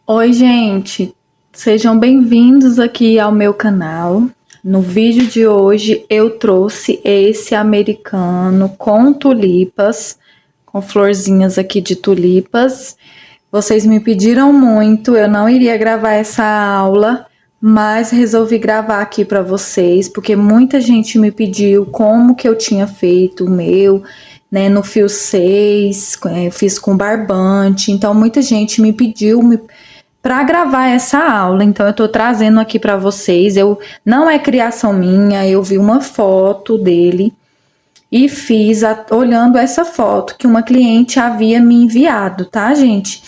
Oi, gente, sejam bem-vindos aqui ao meu canal. No vídeo de hoje eu trouxe esse americano com tulipas, com florzinhas aqui de tulipas. Vocês me pediram muito, eu não iria gravar essa aula, mas resolvi gravar aqui para vocês, porque muita gente me pediu como que eu tinha feito o meu, né, no fio 6, fiz com barbante, então muita gente me pediu para gravar essa aula, então eu tô trazendo aqui para vocês. Eu não é criação minha, eu vi uma foto dele e fiz olhando essa foto que uma cliente havia me enviado, tá, gente?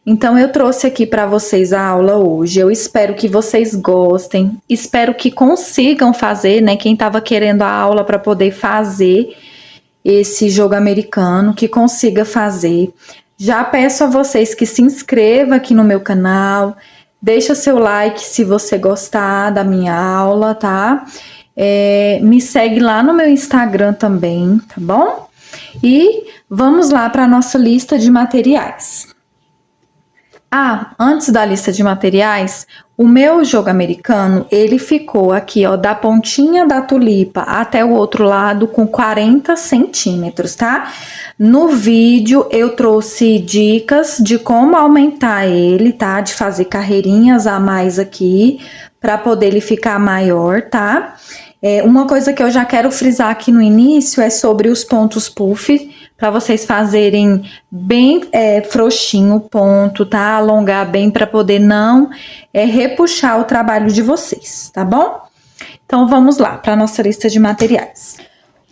Então eu trouxe aqui para vocês a aula hoje. Eu espero que vocês gostem, espero que consigam fazer, né? Quem estava querendo a aula para poder fazer esse jogo americano, que consiga fazer. Já peço a vocês que se inscrevam aqui no meu canal, deixa seu like se você gostar da minha aula, tá? Me segue lá no meu Instagram também, tá bom? E vamos lá para a nossa lista de materiais. Antes da lista de materiais, o meu jogo americano, ele ficou aqui, ó, da pontinha da tulipa até o outro lado com 40 centímetros, tá? No vídeo eu trouxe dicas de como aumentar ele, tá? De fazer carreirinhas a mais aqui, para poder ele ficar maior, tá? Uma coisa que eu já quero frisar aqui no início é sobre os pontos puff, para vocês fazerem bem frouxinho o ponto, tá? Alongar bem para poder não repuxar o trabalho de vocês, tá bom? Então vamos lá para nossa lista de materiais.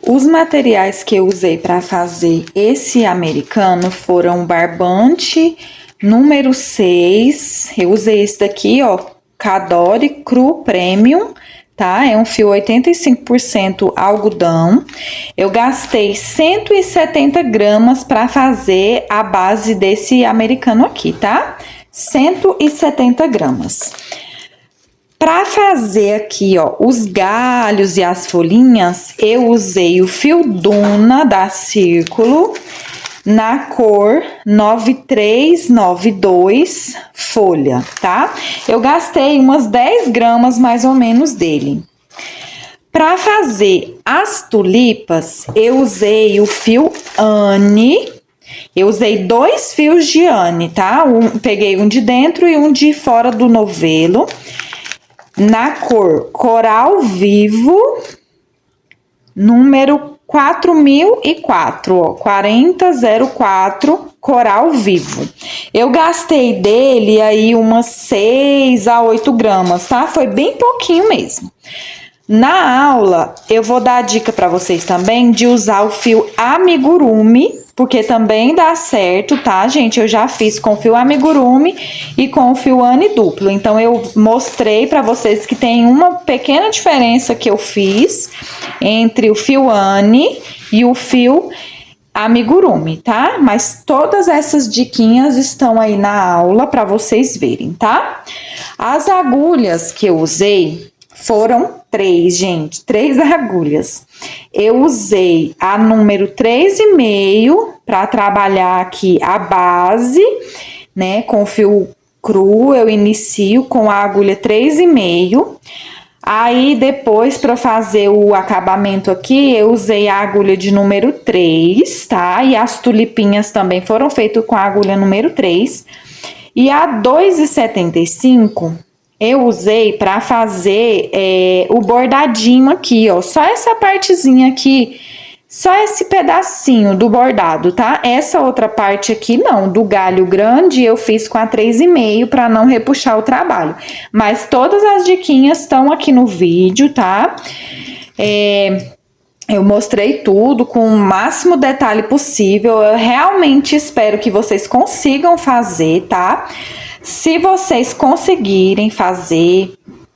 Os materiais que eu usei para fazer esse americano foram barbante número 6, eu usei esse daqui, ó, Cadore Cru Premium, tá? É um fio 85% algodão. Eu gastei 170 gramas para fazer a base desse americano aqui, tá? 170 gramas. Para fazer aqui, ó, os galhos e as folhinhas, eu usei o fio Duna da Círculo na cor 9392 folha, tá? Eu gastei umas 10 gramas mais ou menos dele. Para fazer as tulipas, eu usei o fio Anne. Eu usei 2 fios de Anne, tá? Peguei um de dentro e um de fora do novelo. Na cor Coral Vivo, número 4004, ó, 4004 Coral Vivo. Eu gastei dele aí umas 6 a 8 gramas, tá? Foi bem pouquinho mesmo. Na aula, eu vou dar a dica para vocês também de usar o fio amigurumi, porque também dá certo, tá, gente? Eu já fiz com o fio amigurumi e com o fio Anne duplo. Então, eu mostrei para vocês que tem uma pequena diferença que eu fiz entre o fio Anne e o fio amigurumi, tá? Mas todas essas diquinhas estão aí na aula para vocês verem, tá? As agulhas que eu usei foram 3, gente, 3 agulhas. Eu usei a número 3,5 para trabalhar aqui a base, né? Com fio cru, eu inicio com a agulha 3,5. Aí, depois, para fazer o acabamento aqui, eu usei a agulha de número 3, tá? E as tulipinhas também foram feitas com a agulha número 3. E a 2,75 eu usei para fazer o bordadinho aqui, ó. Só essa partezinha aqui, só esse pedacinho do bordado, tá? Essa outra parte aqui não, do galho grande eu fiz com a 3,5 para não repuxar o trabalho. Mas todas as diquinhas estão aqui no vídeo, tá? Eu mostrei tudo com o máximo detalhe possível. Eu realmente espero que vocês consigam fazer, tá? Se vocês conseguirem fazer,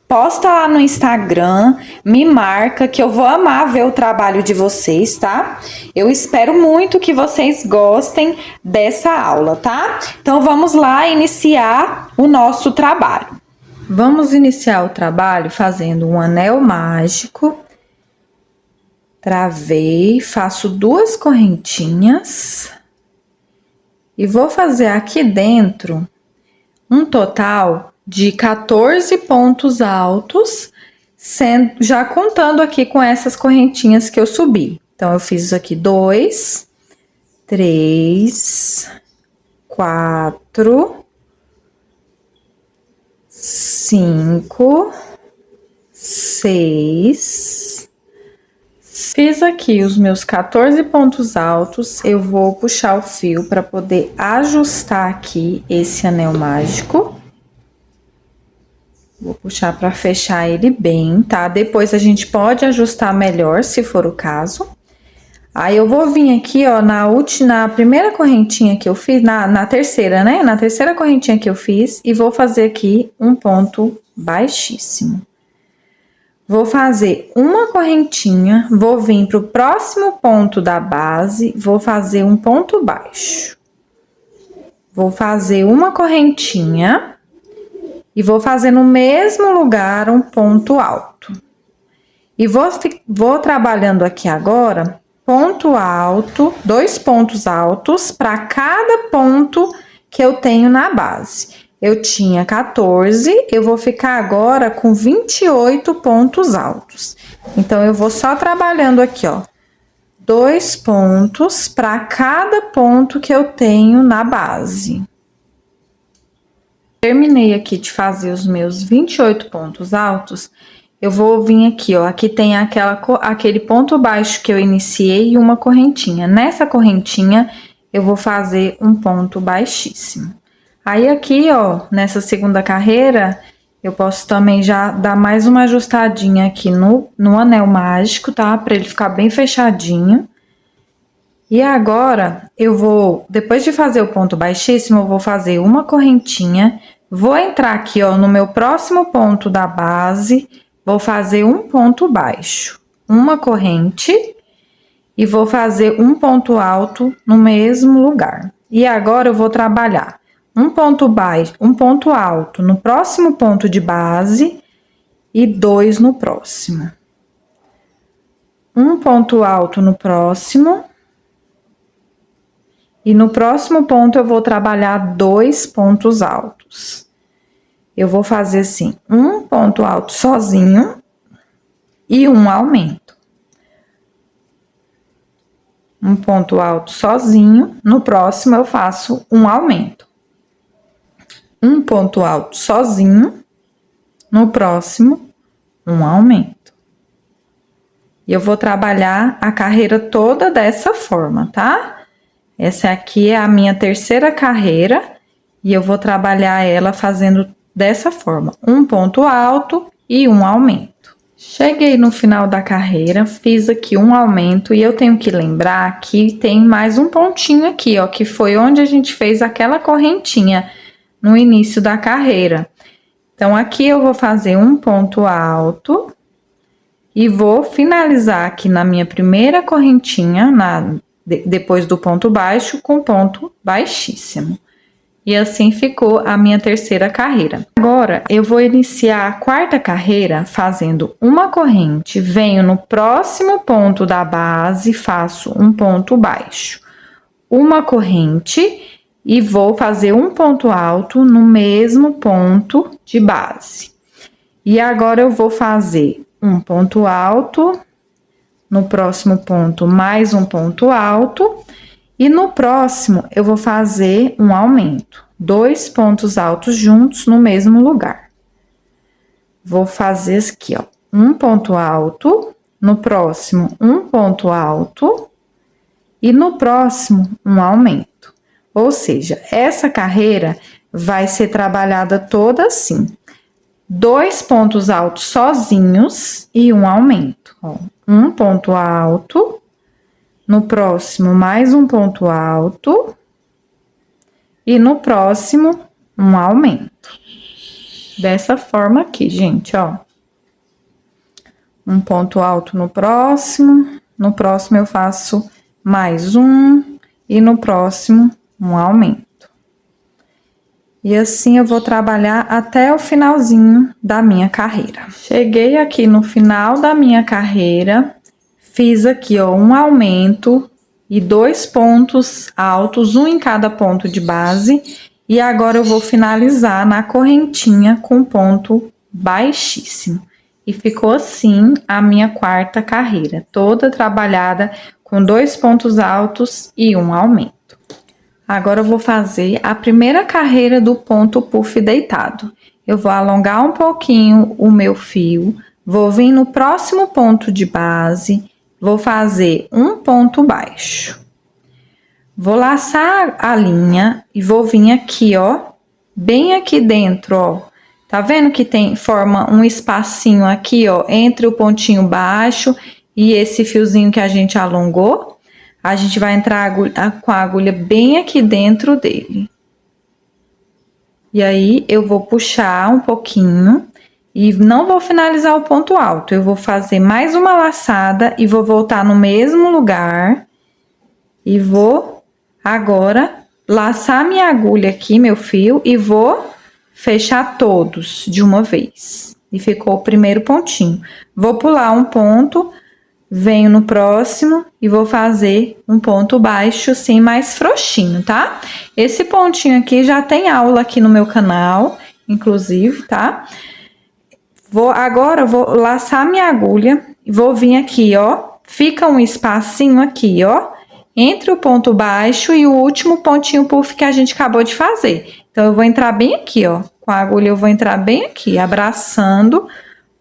posta lá no Instagram, me marca que eu vou amar ver o trabalho de vocês, tá? Eu espero muito que vocês gostem dessa aula, tá? Então vamos lá iniciar o nosso trabalho. Vamos iniciar o trabalho fazendo um anel mágico. Travei, faço 2 correntinhas e vou fazer aqui dentro um total de 14 pontos altos, já contando aqui com essas correntinhas que eu subi. Então, eu fiz aqui 2, 3, 4, 5, 6. Fiz aqui os meus 14 pontos altos. Eu vou puxar o fio para poder ajustar aqui esse anel mágico. Vou puxar para fechar ele bem, tá? Depois a gente pode ajustar melhor, se for o caso. Aí eu vou vir aqui, ó, na primeira correntinha que eu fiz, na terceira, né? Na terceira correntinha que eu fiz, e vou fazer aqui um ponto baixíssimo. Vou fazer uma correntinha, vou vir pro próximo ponto da base, vou fazer um ponto baixo. Vou fazer uma correntinha e vou fazer no mesmo lugar um ponto alto. E vou trabalhando aqui agora ponto alto, 2 pontos altos para cada ponto que eu tenho na base. Eu tinha 14, eu vou ficar agora com 28 pontos altos. Então, eu vou só trabalhando aqui, ó, 2 pontos para cada ponto que eu tenho na base. Terminei aqui de fazer os meus 28 pontos altos. Eu vou vir aqui, ó, aqui tem aquele ponto baixo que eu iniciei e uma correntinha. Nessa correntinha, eu vou fazer um ponto baixíssimo. Aí, aqui, ó, nessa segunda carreira, eu posso também já dar mais uma ajustadinha aqui no anel mágico, tá? Pra ele ficar bem fechadinho. E agora, depois de fazer o ponto baixíssimo, eu vou fazer uma correntinha. Vou entrar aqui, ó, no meu próximo ponto da base, vou fazer um ponto baixo, uma corrente, e vou fazer um ponto alto no mesmo lugar. E agora, eu vou trabalhar um ponto baixo, um ponto alto no próximo ponto de base e 2 no próximo. Um ponto alto no próximo. E no próximo ponto eu vou trabalhar 2 pontos altos. Eu vou fazer assim, um ponto alto sozinho e um aumento. Um ponto alto sozinho, no próximo eu faço um aumento. Um ponto alto sozinho, no próximo, um aumento. E eu vou trabalhar a carreira toda dessa forma, tá? Essa aqui é a minha terceira carreira e eu vou trabalhar ela fazendo dessa forma, um ponto alto e um aumento. Cheguei no final da carreira, fiz aqui um aumento e eu tenho que lembrar que tem mais um pontinho aqui, ó, que foi onde a gente fez aquela correntinha no início da carreira. Então, aqui eu vou fazer um ponto alto e vou finalizar aqui na minha primeira correntinha, depois do ponto baixo, com ponto baixíssimo. E assim ficou a minha terceira carreira. Agora, eu vou iniciar a quarta carreira fazendo uma corrente, venho no próximo ponto da base, faço um ponto baixo, uma corrente e vou fazer um ponto alto no mesmo ponto de base. E agora eu vou fazer um ponto alto, no próximo ponto mais um ponto alto, e no próximo eu vou fazer um aumento, 2 pontos altos juntos no mesmo lugar. Vou fazer aqui, ó, um ponto alto, no próximo um ponto alto, e no próximo um aumento. Ou seja, essa carreira vai ser trabalhada toda assim. 2 pontos altos sozinhos e um aumento. Ó, um ponto alto, no próximo mais um ponto alto e no próximo um aumento. Dessa forma aqui, gente, ó. Um ponto alto no próximo eu faço mais um e no próximo um aumento. E assim eu vou trabalhar até o finalzinho da minha carreira. Cheguei aqui no final da minha carreira, fiz aqui, ó, um aumento e 2 pontos altos, um em cada ponto de base, E agora eu vou finalizar na correntinha com ponto baixíssimo. E ficou assim a minha quarta carreira, toda trabalhada com 2 pontos altos e um aumento. Agora eu vou fazer a primeira carreira do ponto puff deitado. Eu vou alongar um pouquinho o meu fio, vou vir no próximo ponto de base, vou fazer um ponto baixo. Vou laçar a linha e vou vir aqui, ó, bem aqui dentro, ó. Tá vendo que forma um espacinho aqui, ó, entre o pontinho baixo e esse fiozinho que a gente alongou? A gente vai entrar com a agulha bem aqui dentro dele. E aí, eu vou puxar um pouquinho e não vou finalizar o ponto alto. Eu vou fazer mais uma laçada e vou voltar no mesmo lugar. E vou agora laçar minha agulha aqui, meu fio, e vou fechar todos de uma vez. E ficou o primeiro pontinho. Vou pular um ponto, venho no próximo e vou fazer um ponto baixo, assim, mais frouxinho, tá? Esse pontinho aqui já tem aula aqui no meu canal, inclusive, tá? Agora eu vou laçar minha agulha e vou vir aqui, ó. Fica um espacinho aqui, ó, entre o ponto baixo e o último pontinho puff que a gente acabou de fazer. Então, eu vou entrar bem aqui, ó. Com a agulha eu vou entrar bem aqui, abraçando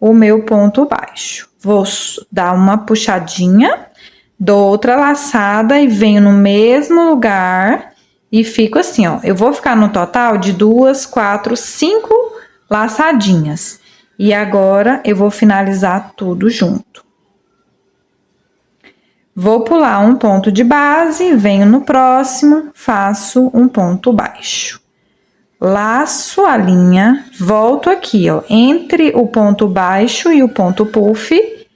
o meu ponto baixo. Vou dar uma puxadinha, dou outra laçada e venho no mesmo lugar e fico assim, ó. Eu vou ficar no total de 2, 4, 5 laçadinhas. E agora, eu vou finalizar tudo junto. Vou pular um ponto de base, venho no próximo, faço um ponto baixo. Laço a linha, volto aqui, ó, entre o ponto baixo e o ponto puff,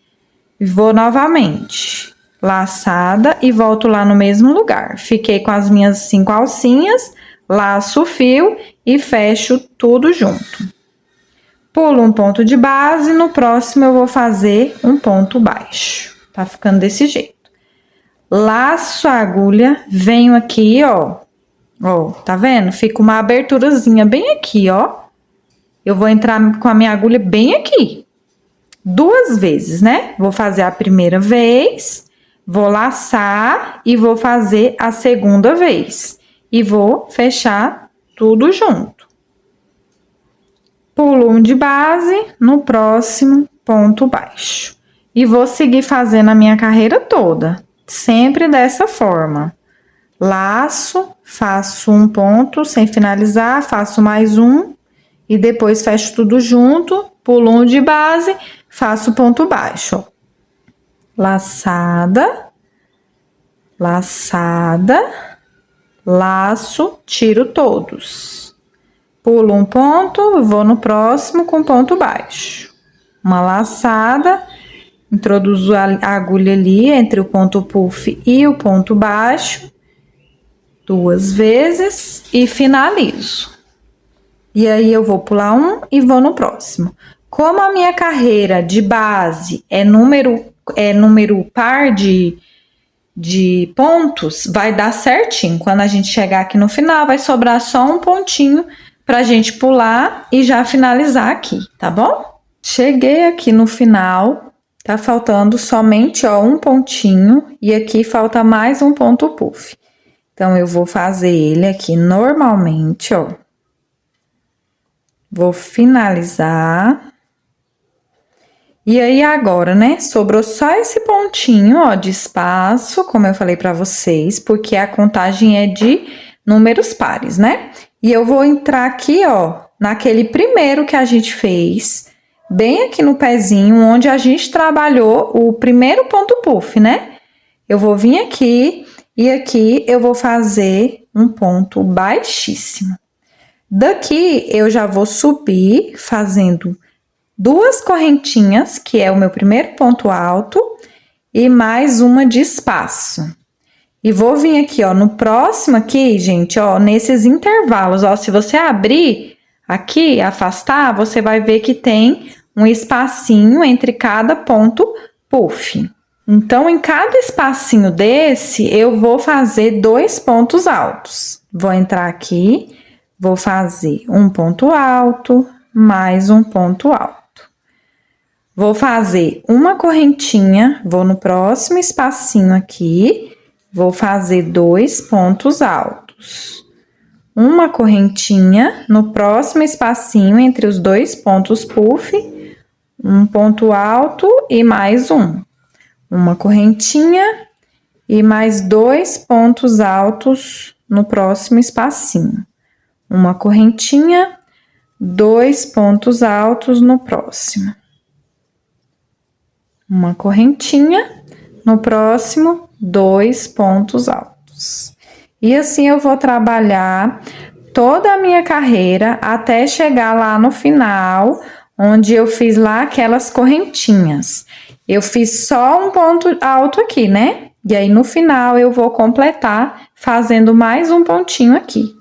vou novamente, laçada e volto lá no mesmo lugar. Fiquei com as minhas 5 alcinhas, laço o fio e fecho tudo junto. Pulo um ponto de base, no próximo eu vou fazer um ponto baixo. Tá ficando desse jeito. Laço a agulha, venho aqui, ó. Ó, tá vendo? Fica uma aberturazinha bem aqui, ó. Eu vou entrar com a minha agulha bem aqui. 2 vezes, né? Vou fazer a primeira vez, vou laçar e vou fazer a segunda vez. E vou fechar tudo junto. Pulo um de base, no próximo ponto baixo. E vou seguir fazendo a minha carreira toda. Sempre dessa forma. Laço, faço um ponto sem finalizar, faço mais um e depois fecho tudo junto, pulo um de base, faço ponto baixo, ó. Laçada, laçada, laço, tiro todos. Pulo um ponto, vou no próximo com ponto baixo. Uma laçada, introduzo a agulha ali entre o ponto puff e o ponto baixo, 2 vezes e finalizo. E aí, eu vou pular um e vou no próximo. Como a minha carreira de base é número par de pontos, vai dar certinho. Quando a gente chegar aqui no final, vai sobrar só um pontinho pra gente pular e já finalizar aqui, tá bom? Cheguei aqui no final. Tá faltando somente, ó, um pontinho e aqui falta mais um ponto puff. Então, eu vou fazer ele aqui normalmente, ó. Vou finalizar. E aí, agora, né, sobrou só esse pontinho, ó, de espaço, como eu falei pra vocês, porque a contagem é de números pares, né? E eu vou entrar aqui, ó, naquele primeiro que a gente fez, bem aqui no pezinho, onde a gente trabalhou o primeiro ponto puff, né? Eu vou vir aqui e aqui eu vou fazer um ponto baixíssimo. Daqui eu já vou subir fazendo 2 correntinhas, que é o meu primeiro ponto alto, e mais uma de espaço. E vou vir aqui, ó, no próximo aqui, gente, ó, nesses intervalos, ó, se você abrir aqui, afastar, você vai ver que tem um espacinho entre cada ponto puff. Então, em cada espacinho desse, eu vou fazer 2 pontos altos. Vou entrar aqui, vou fazer um ponto alto, mais um ponto alto. Vou fazer uma correntinha, vou no próximo espacinho aqui, vou fazer 2 pontos altos. Uma correntinha no próximo espacinho entre os 2 pontos puff, um ponto alto e mais um. Uma correntinha e mais 2 pontos altos no próximo espacinho. Uma correntinha, 2 pontos altos no próximo. Uma correntinha, no próximo, 2 pontos altos. E assim eu vou trabalhar toda a minha carreira até chegar lá no final, onde eu fiz lá aquelas correntinhas. Eu fiz só um ponto alto aqui, né? E aí no final eu vou completar fazendo mais um pontinho aqui.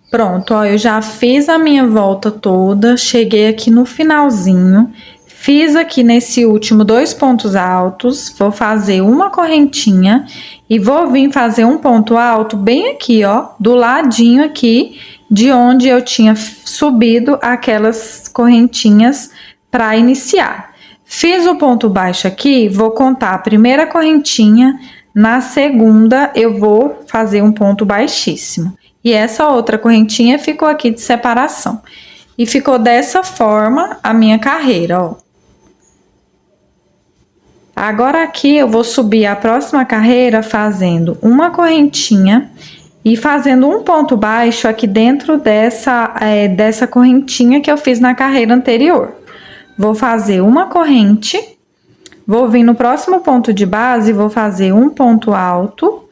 Pronto, ó, eu já fiz a minha volta toda, cheguei aqui no finalzinho. Fiz aqui nesse último 2 pontos altos, vou fazer uma correntinha e vou vir fazer um ponto alto bem aqui, ó, do ladinho aqui de onde eu tinha subido aquelas correntinhas para iniciar. Fiz o ponto baixo aqui, vou contar a primeira correntinha, na segunda eu vou fazer um ponto baixíssimo. E essa outra correntinha ficou aqui de separação. E ficou dessa forma a minha carreira, ó. Agora aqui eu vou subir a próxima carreira fazendo uma correntinha e fazendo um ponto baixo aqui dentro dessa correntinha que eu fiz na carreira anterior. Vou fazer uma corrente, vou vir no próximo ponto de base, vou fazer um ponto alto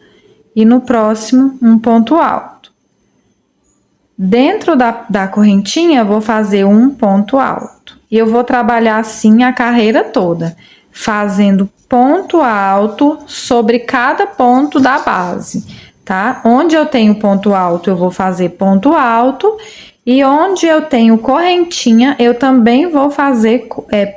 e no próximo um ponto alto. Dentro da correntinha, vou fazer um ponto alto. E eu vou trabalhar assim a carreira toda, fazendo ponto alto sobre cada ponto da base, tá? Onde eu tenho ponto alto, eu vou fazer ponto alto. E onde eu tenho correntinha, eu também vou fazer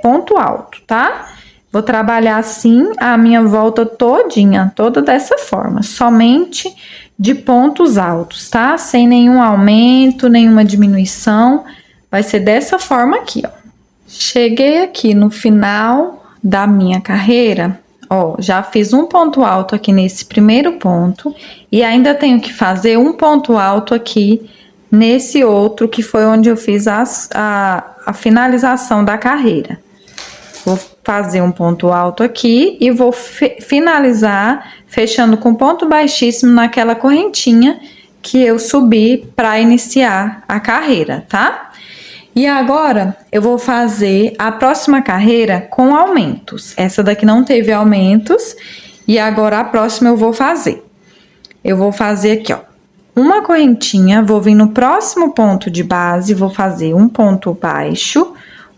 ponto alto, tá? Vou trabalhar assim a minha volta todinha, toda dessa forma, somente de pontos altos, tá? Sem nenhum aumento, nenhuma diminuição, vai ser dessa forma aqui, ó. Cheguei aqui no final da minha carreira, ó, já fiz um ponto alto aqui nesse primeiro ponto e ainda tenho que fazer um ponto alto aqui nesse outro que foi onde eu fiz a finalização da carreira. Vou fazer um ponto alto aqui e vou finalizar fechando com ponto baixíssimo naquela correntinha que eu subi para iniciar a carreira, tá? E agora eu vou fazer a próxima carreira com aumentos. Essa daqui não teve aumentos e agora a próxima eu vou fazer. Eu vou fazer aqui, ó, uma correntinha, vou vir no próximo ponto de base, vou fazer um ponto baixo,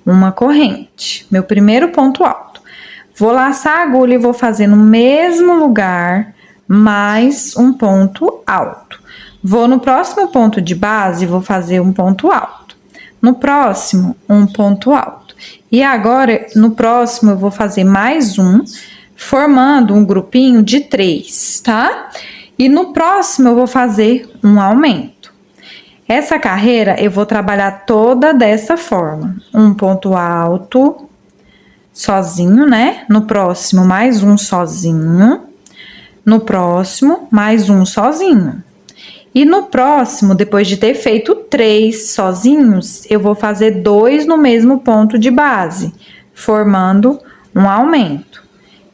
uma corrente, meu primeiro ponto alto. Vou laçar a agulha e vou fazer no mesmo lugar, mais um ponto alto. Vou no próximo ponto de base, vou fazer um ponto alto. No próximo, um ponto alto. E agora, no próximo, eu vou fazer mais um, formando um grupinho de 3, tá? E no próximo, eu vou fazer um aumento. Essa carreira, eu vou trabalhar toda dessa forma. Um ponto alto, sozinho, né? No próximo, mais um sozinho. No próximo, mais um sozinho. E no próximo, depois de ter feito 3 sozinhos, eu vou fazer 2 no mesmo ponto de base, formando um aumento.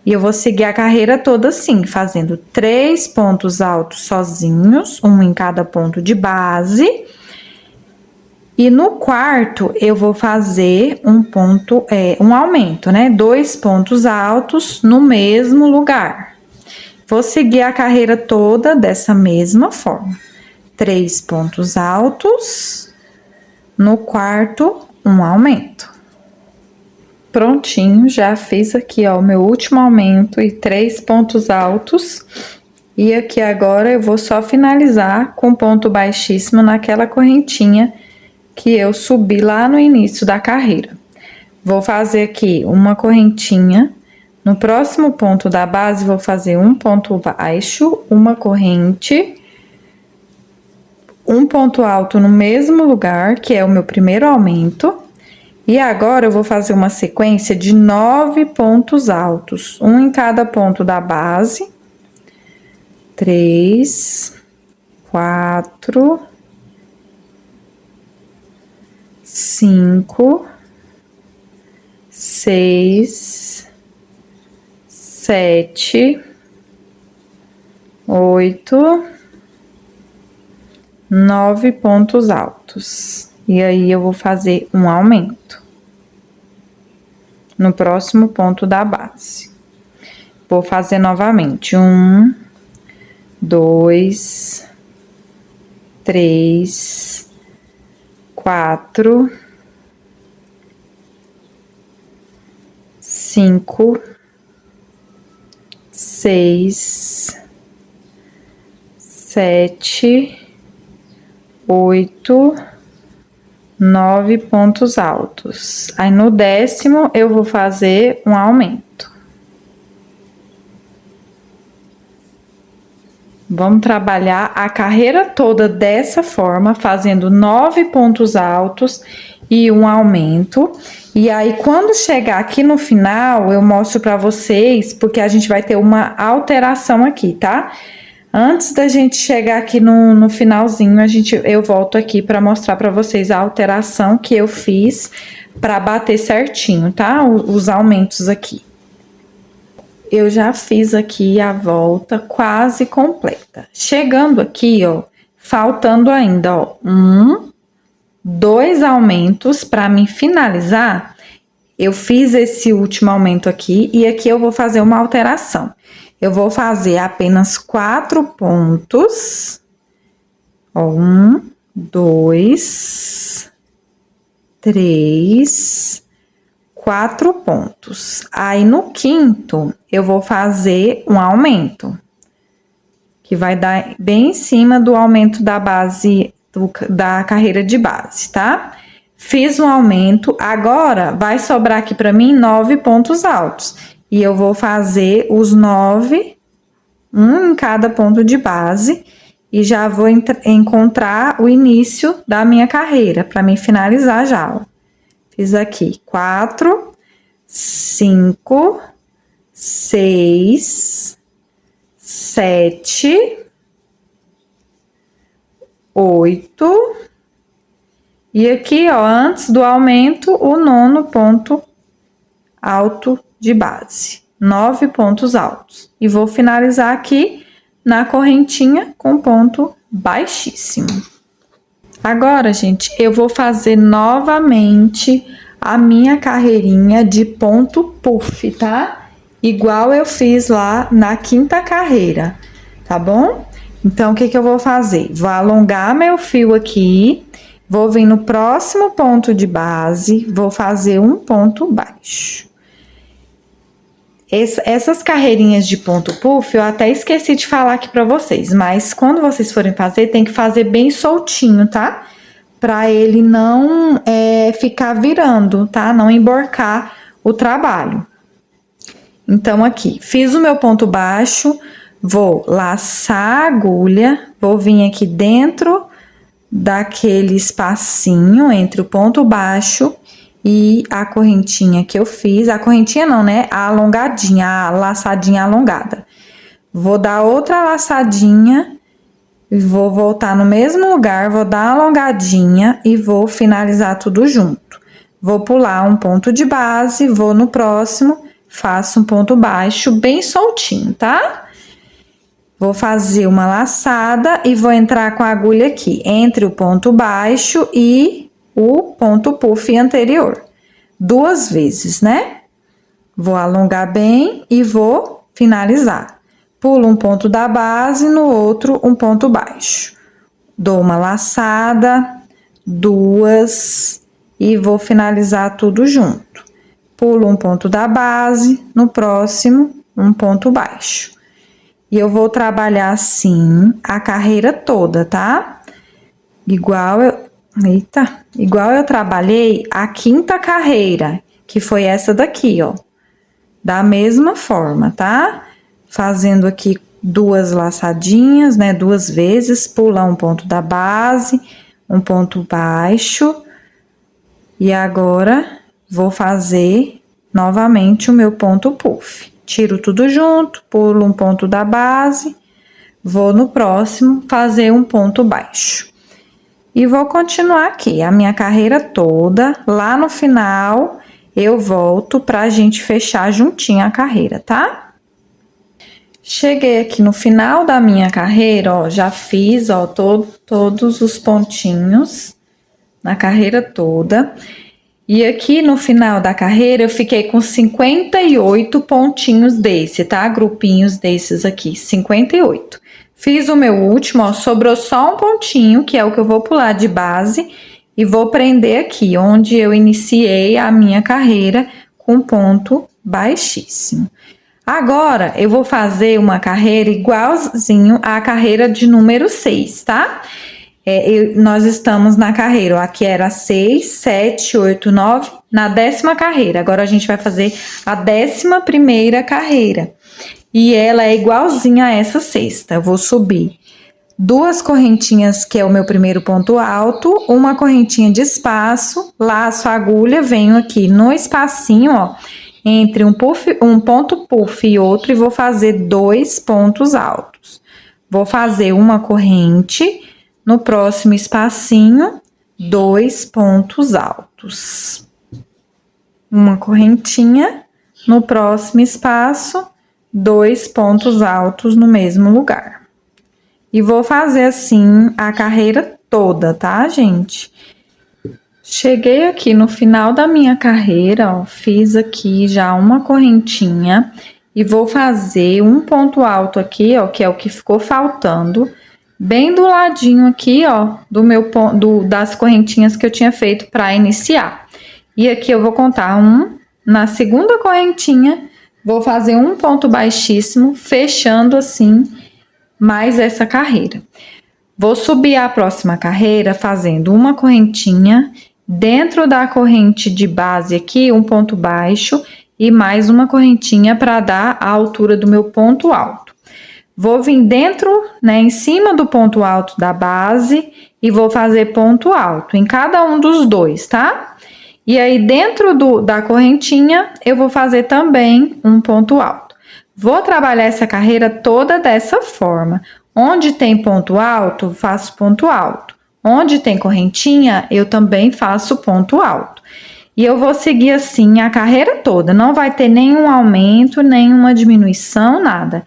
E eu vou seguir a carreira toda assim, fazendo 3 pontos altos sozinhos, um em cada ponto de base. E no quarto, eu vou fazer um aumento, né? 2 pontos altos no mesmo lugar. Vou seguir a carreira toda dessa mesma forma. 3 pontos altos, no quarto, um aumento. Prontinho, já fiz aqui, ó, o meu último aumento e 3 pontos altos. E aqui agora eu vou só finalizar com ponto baixíssimo naquela correntinha que eu subi lá no início da carreira. Vou fazer aqui uma correntinha. No próximo ponto da base, vou fazer um ponto baixo, uma corrente, um ponto alto no mesmo lugar, que é o meu primeiro aumento. E agora eu vou fazer uma sequência de 9 pontos altos, um em cada ponto da base. 3, 4, 5, 6, 7, 8, 9 pontos altos. E aí, eu vou fazer um aumento no próximo ponto da base. Vou fazer novamente 1, 2, 3, 4, 5, 6, 7, 8, 9 pontos altos. Aí, no 10º, eu vou fazer um aumento. Vamos trabalhar a carreira toda dessa forma, fazendo 9 pontos altos e um aumento. E aí, quando chegar aqui no final, eu mostro pra vocês, porque a gente vai ter uma alteração aqui, tá? Antes da gente chegar aqui no finalzinho, eu volto aqui para mostrar para vocês a alteração que eu fiz para bater certinho, tá? Os aumentos aqui. Eu já fiz aqui a volta quase completa. Chegando aqui, ó, faltando ainda, ó, 2 aumentos para me finalizar. Eu fiz esse último aumento aqui e aqui eu vou fazer uma alteração. Eu vou fazer apenas 4 pontos. Ó, 1, 2, 3, 4 pontos. Aí, no 5º, eu vou fazer um aumento, que vai dar bem em cima do aumento da base, da carreira de base, tá? Fiz um aumento, agora vai sobrar aqui para mim 9 pontos altos. E eu vou fazer os 9, um em cada ponto de base, e já vou encontrar o início da minha carreira, para me finalizar já, ó. Fiz aqui 4, 5, 6, 7, 8, e aqui, ó, antes do aumento, o 9º ponto alto de base, 9 pontos altos. E vou finalizar aqui na correntinha com ponto baixíssimo. Agora, gente, eu vou fazer novamente a minha carreirinha de ponto puff, tá? Igual eu fiz lá na 5ª carreira, tá bom? Então, o que que eu vou fazer? Vou alongar meu fio aqui, vou vir no próximo ponto de base, vou fazer um ponto baixo. Essas carreirinhas de ponto puff, eu até esqueci de falar aqui pra vocês, mas quando vocês forem fazer, tem que fazer bem soltinho, tá? Pra ele não ficar virando, tá? Não emborcar o trabalho. Então, aqui, fiz o meu ponto baixo, vou laçar a agulha, vou vir aqui dentro daquele espacinho entre o ponto baixo e a correntinha que eu fiz, a correntinha não, né? A alongadinha, a laçadinha alongada. Vou dar outra laçadinha e vou voltar no mesmo lugar, vou dar uma alongadinha e vou finalizar tudo junto. Vou pular um ponto de base, vou no próximo, faço um ponto baixo bem soltinho, tá? Vou fazer uma laçada e vou entrar com a agulha aqui, entre o ponto baixo e o ponto puff anterior, 2 vezes, né? Vou alongar bem e vou finalizar. Pulo um ponto da base, no outro um ponto baixo. Dou uma laçada, 2 e vou finalizar tudo junto. Pulo um ponto da base, no próximo um ponto baixo. E eu vou trabalhar assim a carreira toda, tá? Igual eu trabalhei a 5ª carreira, que foi essa daqui, ó. Da mesma forma, tá? Fazendo aqui duas laçadinhas, né, duas vezes, pular um ponto da base, um ponto baixo, e agora vou fazer novamente o meu ponto puff. Tiro tudo junto, pulo um ponto da base, vou no próximo fazer um ponto baixo. E vou continuar aqui a minha carreira toda. Lá no final eu volto pra gente fechar juntinho a carreira, tá? Cheguei aqui no final da minha carreira, ó, já fiz, ó, todos os pontinhos na carreira toda. E aqui no final da carreira eu fiquei com 58 pontinhos desse, tá? Grupinhos desses aqui, 58. Fiz o meu último, ó, sobrou só um pontinho, que é o que eu vou pular de base, e vou prender aqui, onde eu iniciei a minha carreira com ponto baixíssimo. Agora, eu vou fazer uma carreira igualzinho à carreira de número 6, tá? Nós estamos na carreira, ó, aqui era 6, 7, 8, 9, na 10ª carreira. Agora, a gente vai fazer a 11ª carreira. E ela é igualzinha a essa sexta. Eu vou subir duas correntinhas, que é o meu primeiro ponto alto, uma correntinha de espaço, laço a agulha, venho aqui no espacinho, ó, entre um ponto puff e outro, e vou fazer 2 pontos altos. Vou fazer uma corrente, no próximo espacinho, 2 pontos altos. Uma correntinha, no próximo espaço, 2 pontos altos no mesmo lugar. E vou fazer assim a carreira toda, tá, gente? Cheguei aqui no final da minha carreira, ó, fiz aqui já uma correntinha e vou fazer um ponto alto aqui, ó, que é o que ficou faltando, bem do ladinho aqui, ó, das correntinhas que eu tinha feito para iniciar. E aqui eu vou contar na segunda correntinha, vou fazer um ponto baixíssimo, fechando assim mais essa carreira. Vou subir a próxima carreira fazendo uma correntinha, dentro da corrente de base aqui, um ponto baixo e mais uma correntinha para dar a altura do meu ponto alto. Vou vir dentro, né, em cima do ponto alto da base e vou fazer ponto alto em cada um dos dois, tá? E aí, dentro da correntinha, eu vou fazer também um ponto alto. Vou trabalhar essa carreira toda dessa forma. Onde tem ponto alto, faço ponto alto. Onde tem correntinha, eu também faço ponto alto. E eu vou seguir assim a carreira toda. Não vai ter nenhum aumento, nenhuma diminuição, nada.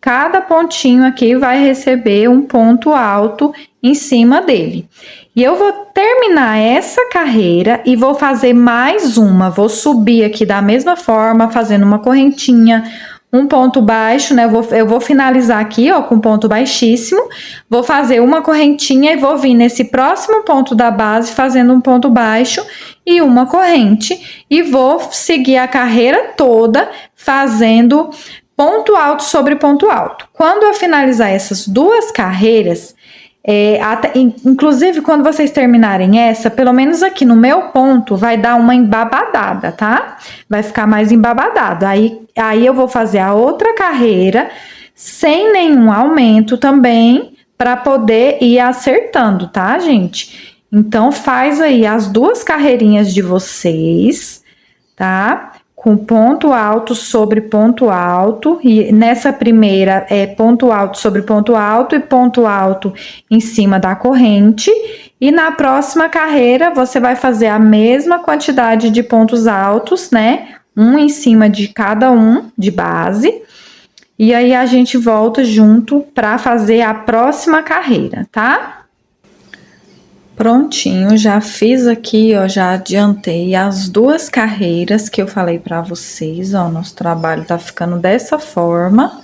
Cada pontinho aqui vai receber um ponto alto em cima dele. E eu vou terminar essa carreira e vou fazer mais uma. Vou subir aqui da mesma forma, fazendo uma correntinha, um ponto baixo, né? Eu vou finalizar aqui, ó, com ponto baixíssimo. Vou fazer uma correntinha e vou vir nesse próximo ponto da base fazendo um ponto baixo e uma corrente. E vou seguir a carreira toda fazendo ponto alto sobre ponto alto. Quando eu finalizar essas duas carreiras, inclusive quando vocês terminarem essa, pelo menos aqui no meu ponto, vai dar uma embabadada, tá? Vai ficar mais embabadado. Aí eu vou fazer a outra carreira sem nenhum aumento também, para poder ir acertando, tá, gente? Então, faz aí as duas carreirinhas de vocês, tá? Com ponto alto sobre ponto alto, e nessa primeira é ponto alto sobre ponto alto e ponto alto em cima da corrente, e na próxima carreira você vai fazer a mesma quantidade de pontos altos, né? Um em cima de cada um de base, e aí a gente volta junto para fazer a próxima carreira, tá? Prontinho, já fiz aqui, ó, já adiantei as duas carreiras que eu falei pra vocês, ó, nosso trabalho tá ficando dessa forma,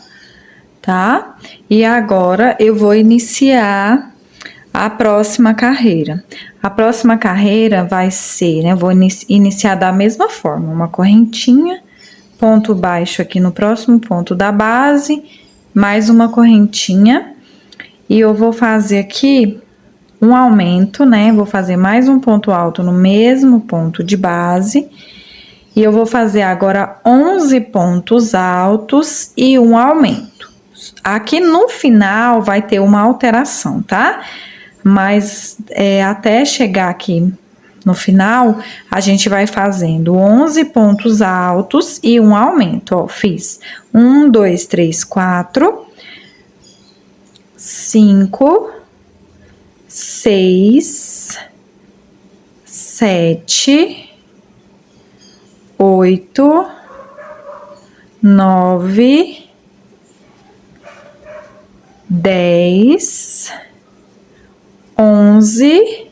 tá? E agora eu vou iniciar a próxima carreira. A próxima carreira vai ser, né, eu vou iniciar da mesma forma, uma correntinha, ponto baixo aqui no próximo ponto da base, mais uma correntinha, e eu vou fazer aqui um aumento, né? Vou fazer mais um ponto alto no mesmo ponto de base. E eu vou fazer agora 11 pontos altos e um aumento. Aqui no final vai ter uma alteração, tá? Mas até chegar aqui no final, a gente vai fazendo 11 pontos altos e um aumento, ó. Fiz 1, 2, 3, 4, 5, 6, 7, 8, 9, 10, 11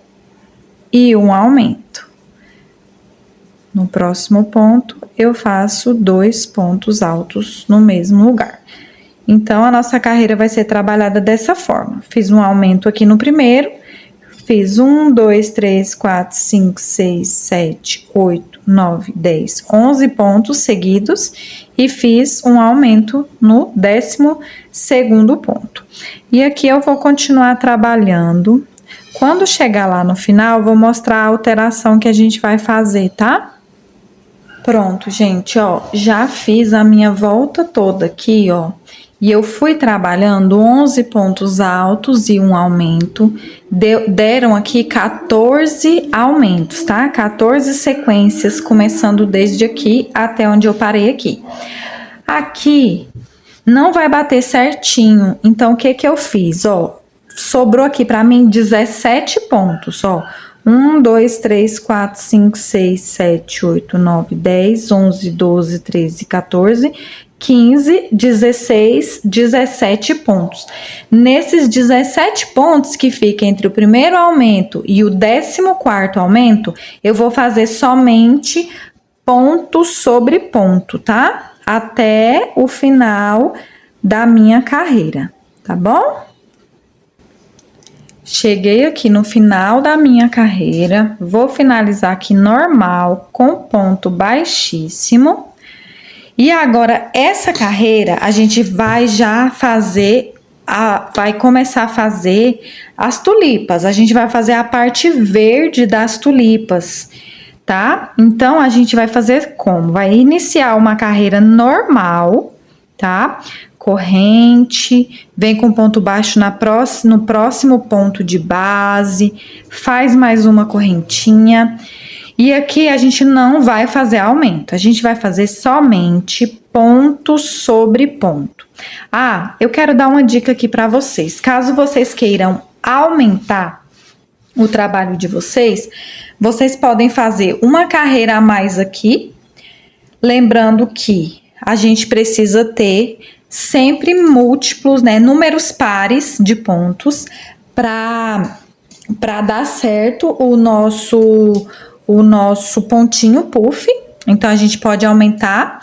e um aumento. No próximo ponto, eu faço 2 pontos altos no mesmo lugar. Então, a nossa carreira vai ser trabalhada dessa forma. Fiz um aumento aqui no primeiro, fiz 1, 2, 3, 4, 5, 6, 7, 8, 9, 10, 11 pontos seguidos e fiz um aumento no 12º ponto. E aqui eu vou continuar trabalhando. Quando chegar lá no final, vou mostrar a alteração que a gente vai fazer, tá? Pronto, gente, ó, já fiz a minha volta toda aqui, ó. E eu fui trabalhando 11 pontos altos e um aumento. Deram aqui 14 aumentos, tá? 14 sequências, começando desde aqui até onde eu parei aqui. Aqui não vai bater certinho, então o que que eu fiz, ó? Sobrou aqui pra mim 17 pontos, ó. 1, 2, 3, 4, 5, 6, 7, 8, 9, 10, 11, 12, 13, 14, 15, 16, 17 pontos. Nesses 17 pontos que fica entre o primeiro aumento e o 14º aumento, eu vou fazer somente ponto sobre ponto, tá? Até o final da minha carreira, tá bom? Cheguei aqui no final da minha carreira, vou finalizar aqui normal, com ponto baixíssimo. E agora, essa carreira, a gente vai já fazer, vai começar a fazer as tulipas. A gente vai fazer a parte verde das tulipas, tá? Então, a gente vai fazer como? Vai iniciar uma carreira normal, tá? Corrente, vem com ponto baixo no próximo ponto de base, faz mais uma correntinha. E aqui a gente não vai fazer aumento, a gente vai fazer somente ponto sobre ponto. Ah, eu quero dar uma dica aqui para vocês. Caso vocês queiram aumentar o trabalho de vocês, vocês podem fazer uma carreira a mais aqui, lembrando que a gente precisa ter sempre múltiplos, né, números pares de pontos para dar certo o nosso pontinho puff. Então, a gente pode aumentar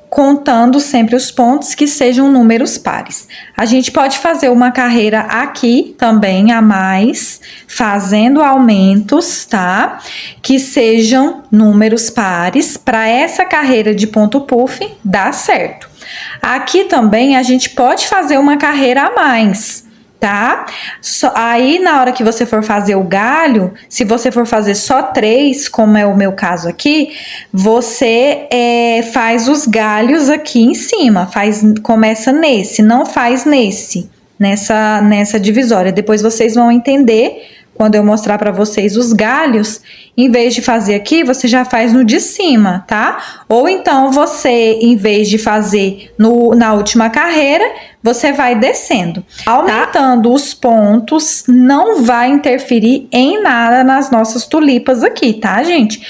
contando sempre os pontos que sejam números pares. A gente pode fazer uma carreira aqui também a mais, fazendo aumentos, tá? Que sejam números pares, para essa carreira de ponto puff dar certo. Aqui também a gente pode fazer uma carreira a mais, tá? Aí, na hora que você for fazer o galho, se você for fazer só 3, como é o meu caso aqui, você faz os galhos aqui em cima, começa nesse, não faz nessa divisória. Depois vocês vão entender, quando eu mostrar para vocês os galhos, em vez de fazer aqui, você já faz no de cima, tá? Ou então você, em vez de fazer na última carreira, você vai descendo. Aumentando os pontos não vai interferir em nada nas nossas tulipas aqui, tá, gente?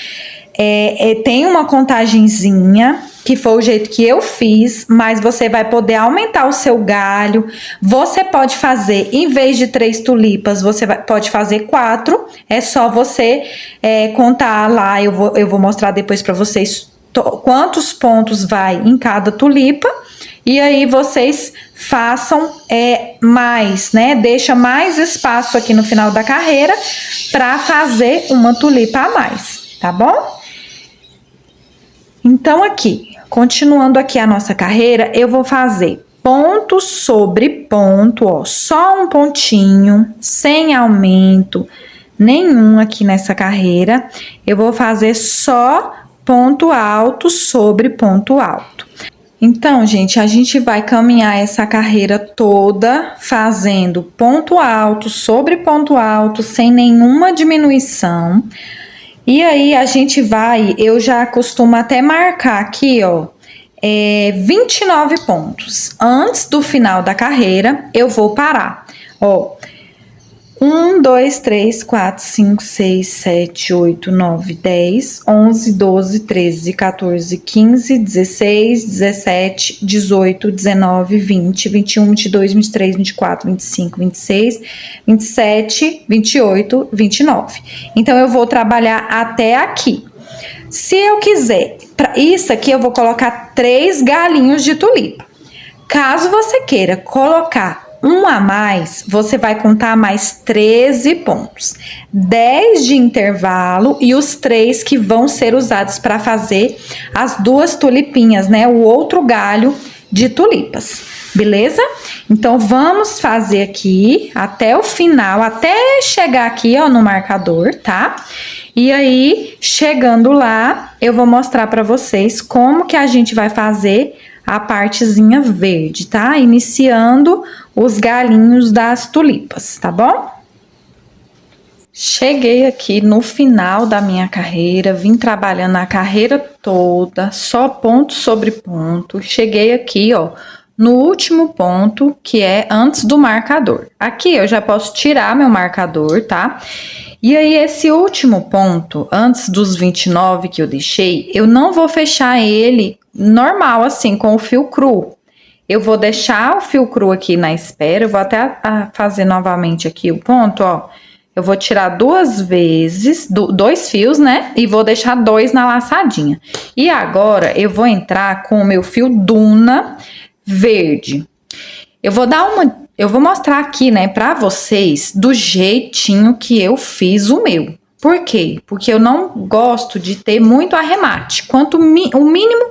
Tem uma contagenzinha, que foi o jeito que eu fiz, mas você vai poder aumentar o seu galho. Você pode fazer, em vez de 3 tulipas, você pode fazer 4. É só você contar lá, eu vou mostrar depois para vocês quantos pontos vai em cada tulipa. E aí vocês façam mais, né? Deixa mais espaço aqui no final da carreira para fazer uma tulipa a mais, tá bom? Então, aqui, continuando aqui a nossa carreira, eu vou fazer ponto sobre ponto, ó, só um pontinho, sem aumento nenhum aqui nessa carreira. Eu vou fazer só ponto alto sobre ponto alto. Então, gente, a gente vai caminhar essa carreira toda fazendo ponto alto sobre ponto alto, sem nenhuma diminuição. E aí a gente vai, eu já costumo até marcar aqui, ó, 29 pontos. Antes do final da carreira, eu vou parar, ó. 1, 2, 3, 4, 5, 6, 7, 8, 9, 10, 11, 12, 13, 14, 15, 16, 17, 18, 19, 20, 21, 22, 23, 24, 25, 26, 27, 28, 29. Então, eu vou trabalhar até aqui. Se eu quiser, para isso aqui eu vou colocar 3 galinhos de tulipa. Caso você queira colocar um a mais, você vai contar mais 13 pontos. 10 de intervalo e os 3 que vão ser usados para fazer as 2 tulipinhas, né? O outro galho de tulipas, beleza? Então, vamos fazer aqui até o final, até chegar aqui, ó, no marcador, tá? E aí, chegando lá, eu vou mostrar para vocês como que a gente vai fazer a partezinha verde, tá? Iniciando os galinhos das tulipas, tá bom? Cheguei aqui no final da minha carreira, vim trabalhando a carreira toda, só ponto sobre ponto. Cheguei aqui, ó, no último ponto, que é antes do marcador. Aqui eu já posso tirar meu marcador, tá? E aí, esse último ponto, antes dos 29 que eu deixei, eu não vou fechar ele normal, assim, com o fio cru. Eu vou deixar o fio cru aqui na espera, eu vou até fazer novamente aqui o ponto, ó. Eu vou tirar 2 vezes, 2 fios, né? E vou deixar 2 na laçadinha. E agora, eu vou entrar com o meu fio Duna verde. Eu vou mostrar aqui, né, pra vocês do jeitinho que eu fiz o meu. Por quê? Porque eu não gosto de ter muito arremate. O mínimo,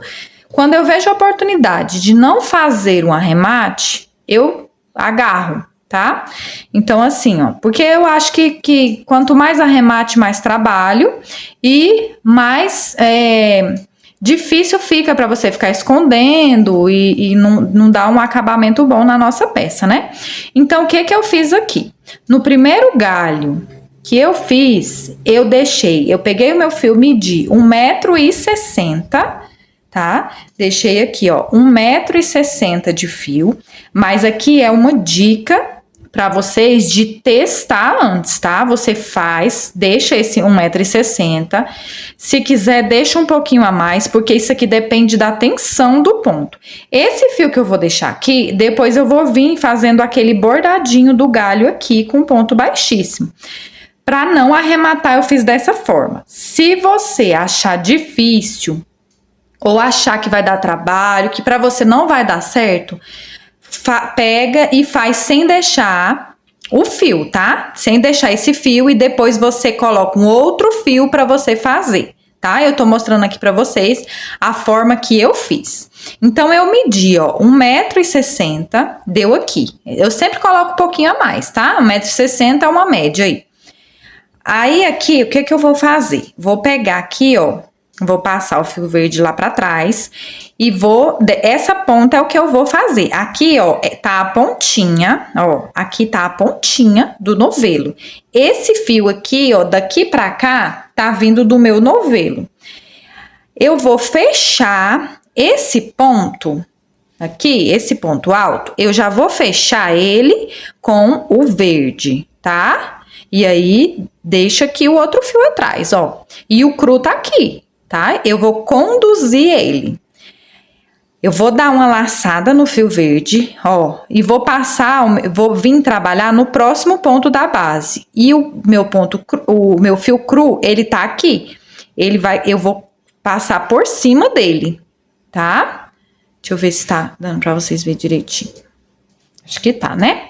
quando eu vejo a oportunidade de não fazer um arremate, eu agarro, tá? Então, assim, ó, porque eu acho que quanto mais arremate, mais trabalho e mais difícil fica para você ficar escondendo e não dar um acabamento bom na nossa peça, né? Então, o que eu fiz aqui? No primeiro galho que eu fiz, eu peguei o meu fio, medi 1,60 m, tá? Deixei aqui, ó, 1,60 m de fio, mas aqui é uma dica para vocês de testar antes, tá? Você deixa esse 1,60 m. Se quiser, deixa um pouquinho a mais, porque isso aqui depende da tensão do ponto. Esse fio que eu vou deixar aqui, depois eu vou vir fazendo aquele bordadinho do galho aqui com ponto baixíssimo. Para não arrematar, eu fiz dessa forma. Se você achar difícil ou achar que vai dar trabalho, que para você não vai dar certo, pega e faz sem deixar o fio, tá? Sem deixar esse fio e depois você coloca um outro fio para você fazer, tá? Eu tô mostrando aqui para vocês a forma que eu fiz. Então, eu medi, ó, 1,60 m, deu aqui. Eu sempre coloco um pouquinho a mais, tá? 1,60 m é uma média aí. Aí, aqui, o que eu vou fazer? Vou pegar aqui, ó, vou passar o fio verde lá pra trás e essa ponta é o que eu vou fazer. Aqui, ó, tá a pontinha, ó, aqui tá a pontinha do novelo. Esse fio aqui, ó, daqui pra cá, tá vindo do meu novelo. Eu vou fechar esse ponto aqui, esse ponto alto, eu já vou fechar ele com o verde, tá? E aí, deixa aqui o outro fio atrás, ó. E o cru tá aqui, tá? Eu vou conduzir ele. Eu vou dar uma laçada no fio verde, ó, e vou vir trabalhar no próximo ponto da base. E o meu fio cru, ele tá aqui. Eu vou passar por cima dele, tá? Deixa eu ver se tá dando pra vocês verem direitinho. Acho que tá, né?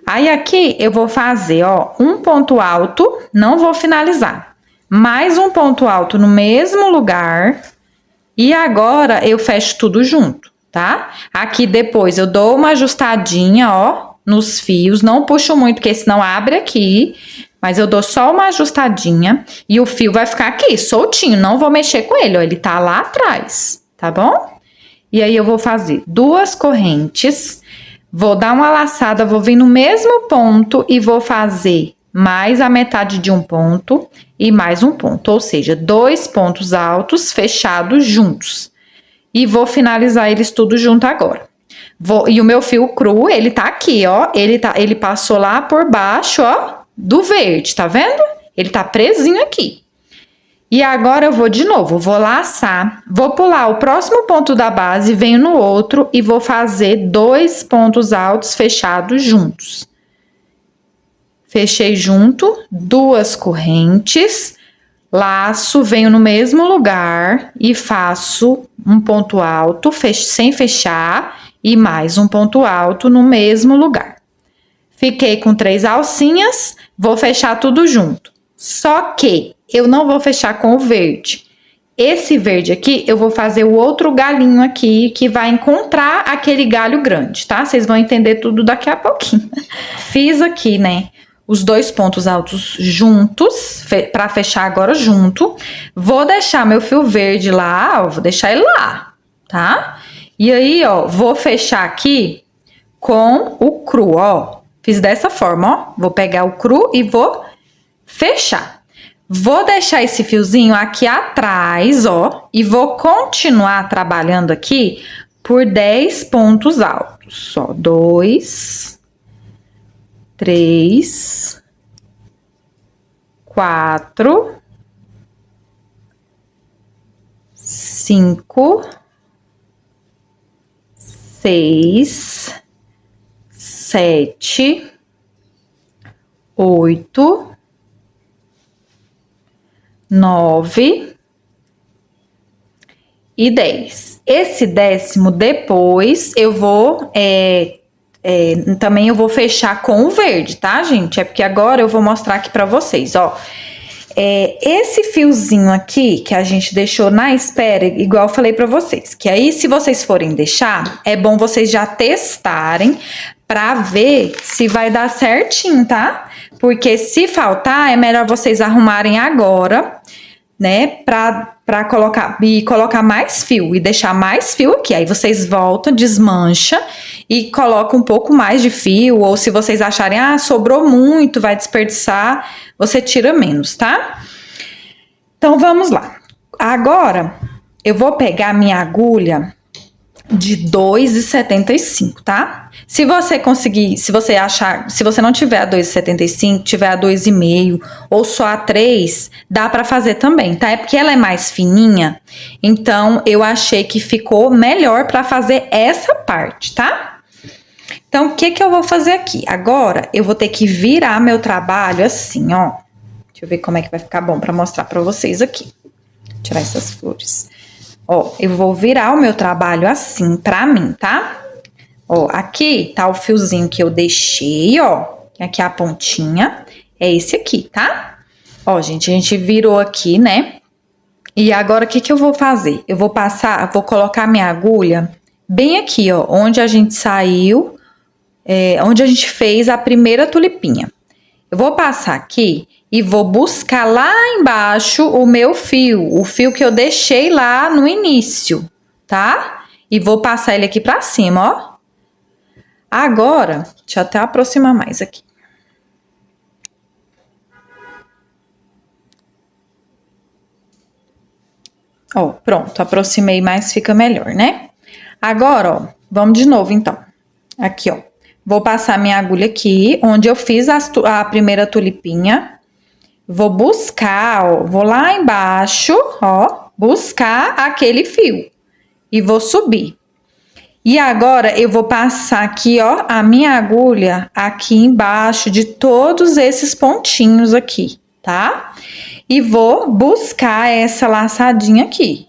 Aí, aqui, eu vou fazer, ó, um ponto alto, não vou finalizar. Mais um ponto alto no mesmo lugar. E agora, eu fecho tudo junto, tá? Aqui, depois, eu dou uma ajustadinha, ó, nos fios. Não puxo muito, porque senão abre aqui. Mas eu dou só uma ajustadinha. E o fio vai ficar aqui, soltinho. Não vou mexer com ele, ó. Ele tá lá atrás, tá bom? E aí eu vou fazer 2 correntes, vou dar uma laçada, vou vir no mesmo ponto e vou fazer mais a metade de um ponto e mais um ponto, ou seja, 2 pontos altos fechados juntos. E vou finalizar eles tudo junto agora. E o meu fio cru, ele tá aqui, ó, ele passou lá por baixo, ó, do verde, tá vendo? Ele tá presinho aqui. E agora eu vou de novo, vou laçar, vou pular o próximo ponto da base, venho no outro e vou fazer 2 pontos altos fechados juntos. Fechei junto, 2 correntes, laço, venho no mesmo lugar e faço um ponto alto sem fechar e mais um ponto alto no mesmo lugar. Fiquei com 3 alcinhas, vou fechar tudo junto. Só que eu não vou fechar com o verde. Esse verde aqui, eu vou fazer o outro galinho aqui, que vai encontrar aquele galho grande, tá? Vocês vão entender tudo daqui a pouquinho. Fiz aqui, né, os 2 pontos altos juntos, pra fechar agora junto. Vou deixar meu fio verde lá, ó, vou deixar ele lá, tá? E aí, ó, vou fechar aqui com o cru, ó. Fiz dessa forma, ó. Vou pegar o cru e vou fechar. Vou deixar esse fiozinho aqui atrás, ó, e vou continuar trabalhando aqui por 10 pontos altos. Ó, 2, 3, 4, 5, 6, 7, 8, 9 e 10. Esse 10º depois eu vou também eu vou fechar com o verde, tá, gente? É porque agora eu vou mostrar aqui pra vocês, ó. Esse fiozinho aqui que a gente deixou na espera, igual eu falei pra vocês, que aí se vocês forem deixar, é bom vocês já testarem pra ver se vai dar certinho, tá? Porque se faltar, é melhor vocês arrumarem agora, né? Pra colocar mais fio e deixar mais fio aqui. Aí vocês voltam, desmancha e colocam um pouco mais de fio. Ou se vocês acharem, ah, sobrou muito, vai desperdiçar, você tira menos, tá? Então, vamos lá. Agora, eu vou pegar a minha agulha de 2,75, tá? Se você conseguir, se você não tiver a 2,75, tiver a 2,5 ou só a 3, dá pra fazer também, tá? É porque ela é mais fininha, então eu achei que ficou melhor pra fazer essa parte, tá? Então, o que eu vou fazer aqui? Agora, eu vou ter que virar meu trabalho assim, ó. Deixa eu ver como é que vai ficar bom pra mostrar pra vocês aqui. Vou tirar essas flores. Ó, eu vou virar o meu trabalho assim pra mim, tá? Ó, aqui tá o fiozinho que eu deixei, ó. Aqui a pontinha. É esse aqui, tá? Ó, gente, a gente virou aqui, né? E agora, o que eu vou fazer? Eu vou vou colocar minha agulha bem aqui, ó. Onde a gente saiu, onde a gente fez a primeira tulipinha. Eu vou passar aqui e vou buscar lá embaixo o meu fio, o fio que eu deixei lá no início, tá? E vou passar ele aqui pra cima, ó. Agora, deixa eu até aproximar mais aqui. Ó, pronto, aproximei mais, fica melhor, né? Agora, ó, vamos de novo, então. Aqui, ó. Vou passar minha agulha aqui, onde eu fiz a primeira tulipinha. Vou buscar, ó, vou lá embaixo, ó, buscar aquele fio. E vou subir. E agora, eu vou passar aqui, ó, a minha agulha aqui embaixo de todos esses pontinhos aqui, tá? E vou buscar essa laçadinha aqui.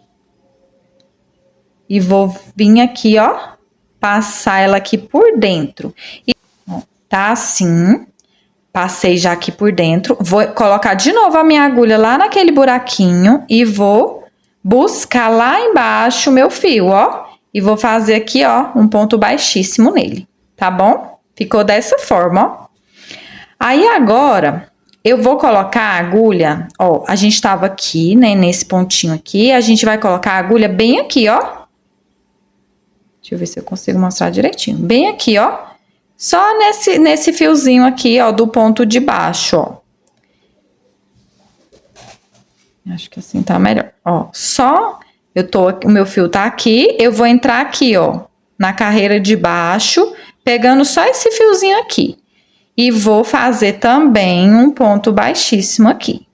E vou vir aqui, ó, passar ela aqui por dentro. E, ó, tá assim. Passei já aqui por dentro. Vou colocar de novo a minha agulha lá naquele buraquinho e vou buscar lá embaixo o meu fio, ó. E vou fazer aqui, ó, um ponto baixíssimo nele, tá bom? Ficou dessa forma, ó. Aí, agora, eu vou colocar a agulha, ó, a gente tava aqui, né, nesse pontinho aqui, a gente vai colocar a agulha bem aqui, ó. Deixa eu ver se eu consigo mostrar direitinho. Bem aqui, ó. Só nesse fiozinho aqui, ó, do ponto de baixo, ó. Acho que assim tá melhor. Ó, só o meu fio tá aqui, eu vou entrar aqui, ó, na carreira de baixo, pegando só esse fiozinho aqui. E vou fazer também um ponto baixíssimo aqui.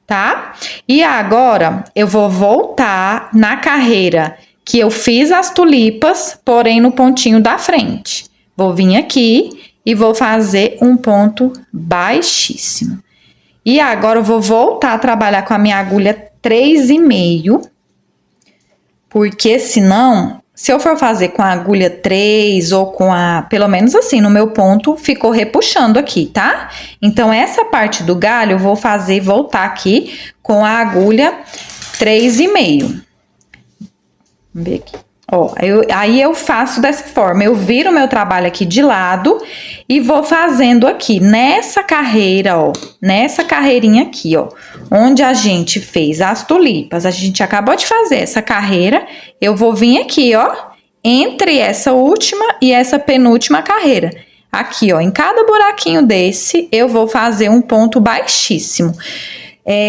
Tá? E agora, eu vou voltar na carreira que eu fiz as tulipas, porém no pontinho da frente. Vou vir aqui e vou fazer um ponto baixíssimo. E agora eu vou voltar a trabalhar com a minha agulha 3,5, porque senão, se eu for fazer com a agulha 3 ou com pelo menos assim, no meu ponto, ficou repuxando aqui, tá? Então, essa parte do galho eu vou voltar aqui com a agulha 3,5. Vamos ver aqui. Ó, aí eu faço dessa forma, eu viro o meu trabalho aqui de lado e vou fazendo aqui, nessa carreira, ó, nessa carreirinha aqui, ó, onde a gente fez as tulipas, a gente acabou de fazer essa carreira, eu vou vir aqui, ó, entre essa última e essa penúltima carreira. Aqui, ó, em cada buraquinho desse, eu vou fazer um ponto baixíssimo.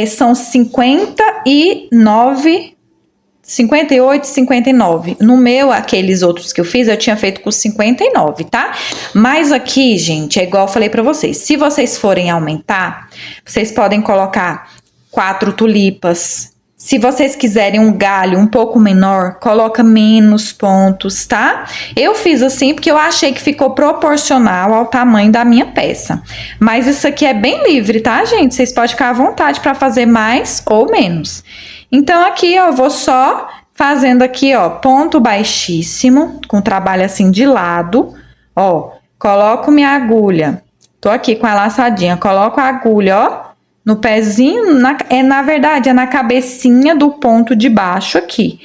São 58, 59. No meu, aqueles outros que eu fiz, eu tinha feito com 59, tá? Mas aqui, gente, é igual eu falei pra vocês. Se vocês forem aumentar, vocês podem colocar 4 tulipas. Se vocês quiserem um galho um pouco menor, coloca menos pontos, tá? Eu fiz assim porque eu achei que ficou proporcional ao tamanho da minha peça. Mas isso aqui é bem livre, tá, gente? Vocês podem ficar à vontade pra fazer mais ou menos. Então, aqui, ó, eu vou só fazendo aqui, ó, ponto baixíssimo, com trabalho assim de lado, ó, coloco minha agulha, tô aqui com a laçadinha, coloco a agulha, ó, no pezinho, na verdade, é na cabecinha do ponto de baixo aqui.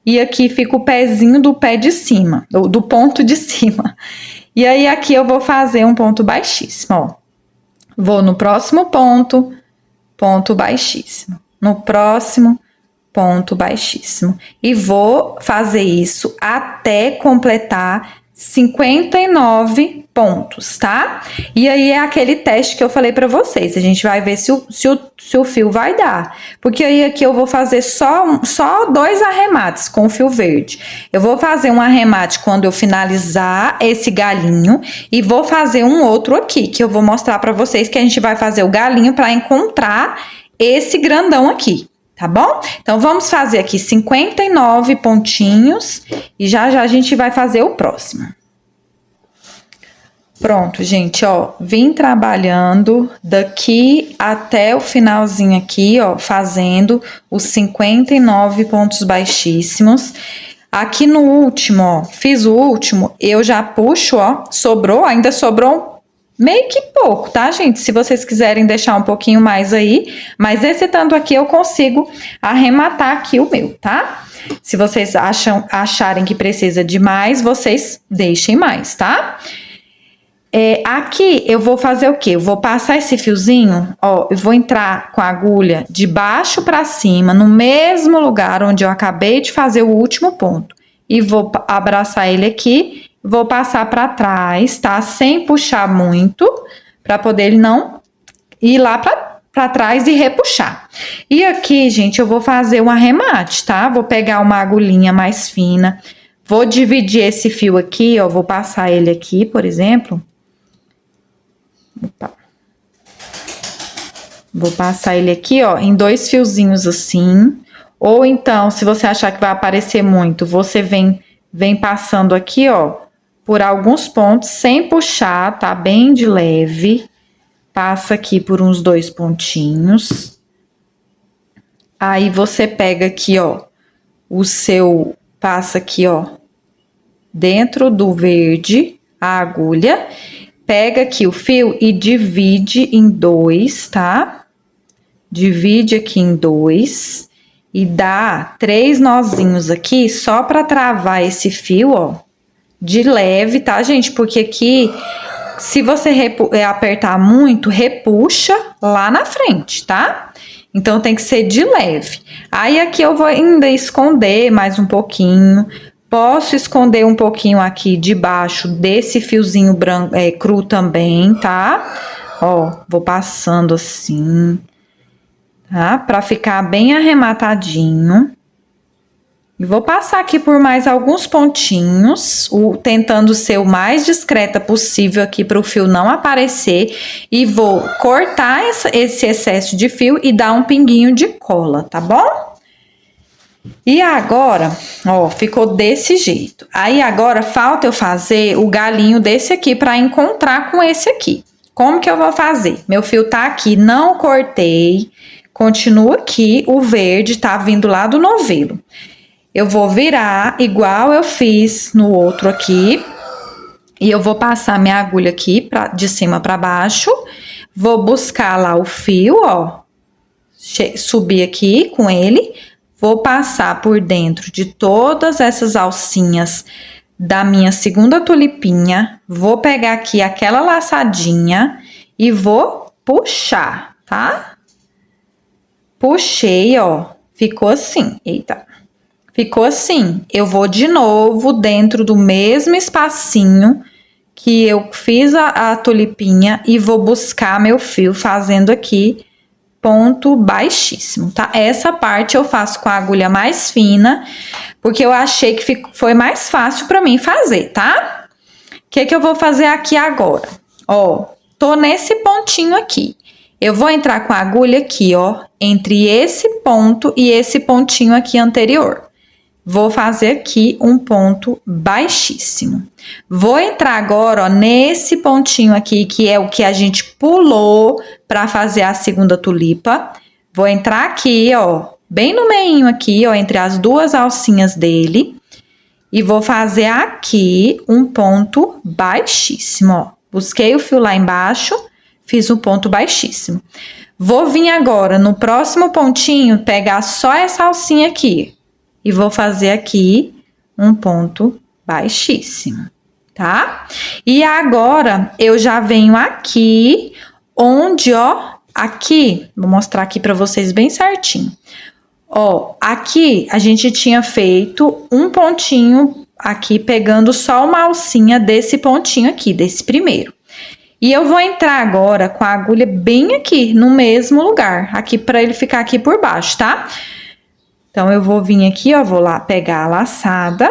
E aqui fica o pezinho do pé de cima, do ponto de cima. E aí, aqui eu vou fazer um ponto baixíssimo, ó. Vou no próximo ponto, ponto baixíssimo. No próximo, ponto baixíssimo. E vou fazer isso até completar 59 pontos, tá? E aí é aquele teste que eu falei pra vocês. A gente vai ver se o fio vai dar. Porque aí aqui eu vou fazer só 2 arremates com o fio verde. Eu vou fazer um arremate quando eu finalizar esse galinho. E vou fazer um outro aqui, que eu vou mostrar pra vocês que a gente vai fazer o galinho pra encontrar esse grandão aqui. Tá bom? Então, vamos fazer aqui 59 pontinhos e já a gente vai fazer o próximo. Pronto, gente, ó, vim trabalhando daqui até o finalzinho aqui, ó, fazendo os 59 pontos baixíssimos. Aqui no último, ó, fiz o último, eu já puxo, ó, ainda sobrou meio que pouco, tá, gente? Se vocês quiserem deixar um pouquinho mais aí, mas esse tanto aqui eu consigo arrematar aqui o meu, tá? Se vocês acharem que precisa de mais, vocês deixem mais, tá? Aqui eu vou fazer o quê? Eu vou passar esse fiozinho, ó, eu vou entrar com a agulha de baixo pra cima, no mesmo lugar onde eu acabei de fazer o último ponto. E vou abraçar ele aqui. Vou passar para trás, tá? Sem puxar muito, para poder ele não ir lá para trás e repuxar. E aqui, gente, eu vou fazer um arremate, tá? Vou pegar uma agulhinha mais fina, vou dividir esse fio aqui, ó, vou passar ele aqui, por exemplo. Opa. Vou passar ele aqui, ó, em 2 fiozinhos assim. Ou então, se você achar que vai aparecer muito, você vem passando aqui, ó, por alguns pontos, sem puxar, tá? Bem de leve. Passa aqui por uns 2 pontinhos. Aí, você pega aqui, ó, passa aqui, ó, dentro do verde, a agulha. Pega aqui o fio e divide em 2, tá? Divide aqui em 2. E dá 3 nozinhos aqui, só pra travar esse fio, ó. De leve, tá, gente? Porque aqui, se você apertar muito, repuxa lá na frente, tá? Então, tem que ser de leve. Aí, aqui eu vou ainda esconder mais um pouquinho. Posso esconder um pouquinho aqui debaixo desse fiozinho branco, cru também, tá? Ó, vou passando assim, tá? Pra ficar bem arrematadinho. E vou passar aqui por mais alguns pontinhos, tentando ser o mais discreta possível aqui para o fio não aparecer. E vou cortar esse excesso de fio e dar um pinguinho de cola, tá bom? E agora, ó, ficou desse jeito. Aí agora falta eu fazer o galinho desse aqui para encontrar com esse aqui. Como que eu vou fazer? Meu fio tá aqui, não cortei. Continua aqui, o verde tá vindo lá do novelo. Eu vou virar igual eu fiz no outro aqui. E eu vou passar minha agulha aqui de cima para baixo. Vou buscar lá o fio, ó. Subir aqui com ele. Vou passar por dentro de todas essas alcinhas da minha segunda tulipinha. Vou pegar aqui aquela laçadinha e vou puxar, tá? Puxei, ó. Ficou assim. Eita. Ficou assim. Eu vou de novo dentro do mesmo espacinho que eu fiz a tulipinha e vou buscar meu fio fazendo aqui ponto baixíssimo, tá? Essa parte eu faço com a agulha mais fina, porque eu achei que foi mais fácil para mim fazer, tá? O que eu vou fazer aqui agora? Ó, tô nesse pontinho aqui. Eu vou entrar com a agulha aqui, ó, entre esse ponto e esse pontinho aqui anterior. Vou fazer aqui um ponto baixíssimo. Vou entrar agora, ó, nesse pontinho aqui, que é o que a gente pulou para fazer a segunda tulipa. Vou entrar aqui, ó, bem no meinho aqui, ó, entre as duas alcinhas dele. E vou fazer aqui um ponto baixíssimo, ó. Busquei o fio lá embaixo, fiz um ponto baixíssimo. Vou vir agora no próximo pontinho, pegar só essa alcinha aqui. E vou fazer aqui um ponto baixíssimo, tá? E agora, eu já venho aqui, onde, ó, aqui, vou mostrar aqui pra vocês bem certinho. Ó, aqui a gente tinha feito um pontinho aqui, pegando só uma alcinha desse pontinho aqui, desse primeiro. E eu vou entrar agora com a agulha bem aqui, no mesmo lugar, aqui pra ele ficar aqui por baixo, tá? Então, eu vou vir aqui, ó, vou lá pegar a laçada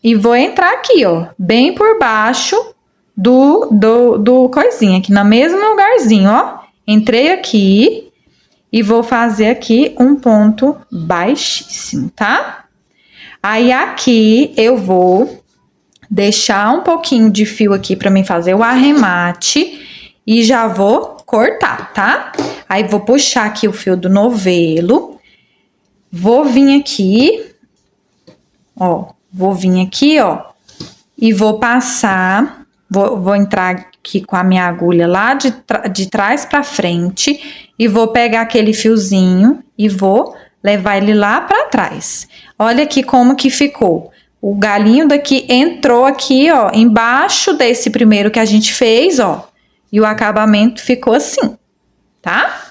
e vou entrar aqui, ó, bem por baixo do coisinha, aqui no mesmo lugarzinho, ó. Entrei aqui e vou fazer aqui um ponto baixíssimo, tá? Aí, aqui, eu vou deixar um pouquinho de fio aqui pra mim fazer o arremate e já vou cortar, tá? Aí, vou puxar aqui o fio do novelo. Vou vir aqui, ó, e vou passar, vou entrar aqui com a minha agulha lá de trás pra frente e vou pegar aquele fiozinho e vou levar ele lá pra trás. Olha aqui como que ficou. O galinho daqui entrou aqui, ó, embaixo desse primeiro que a gente fez, ó, e o acabamento ficou assim, tá?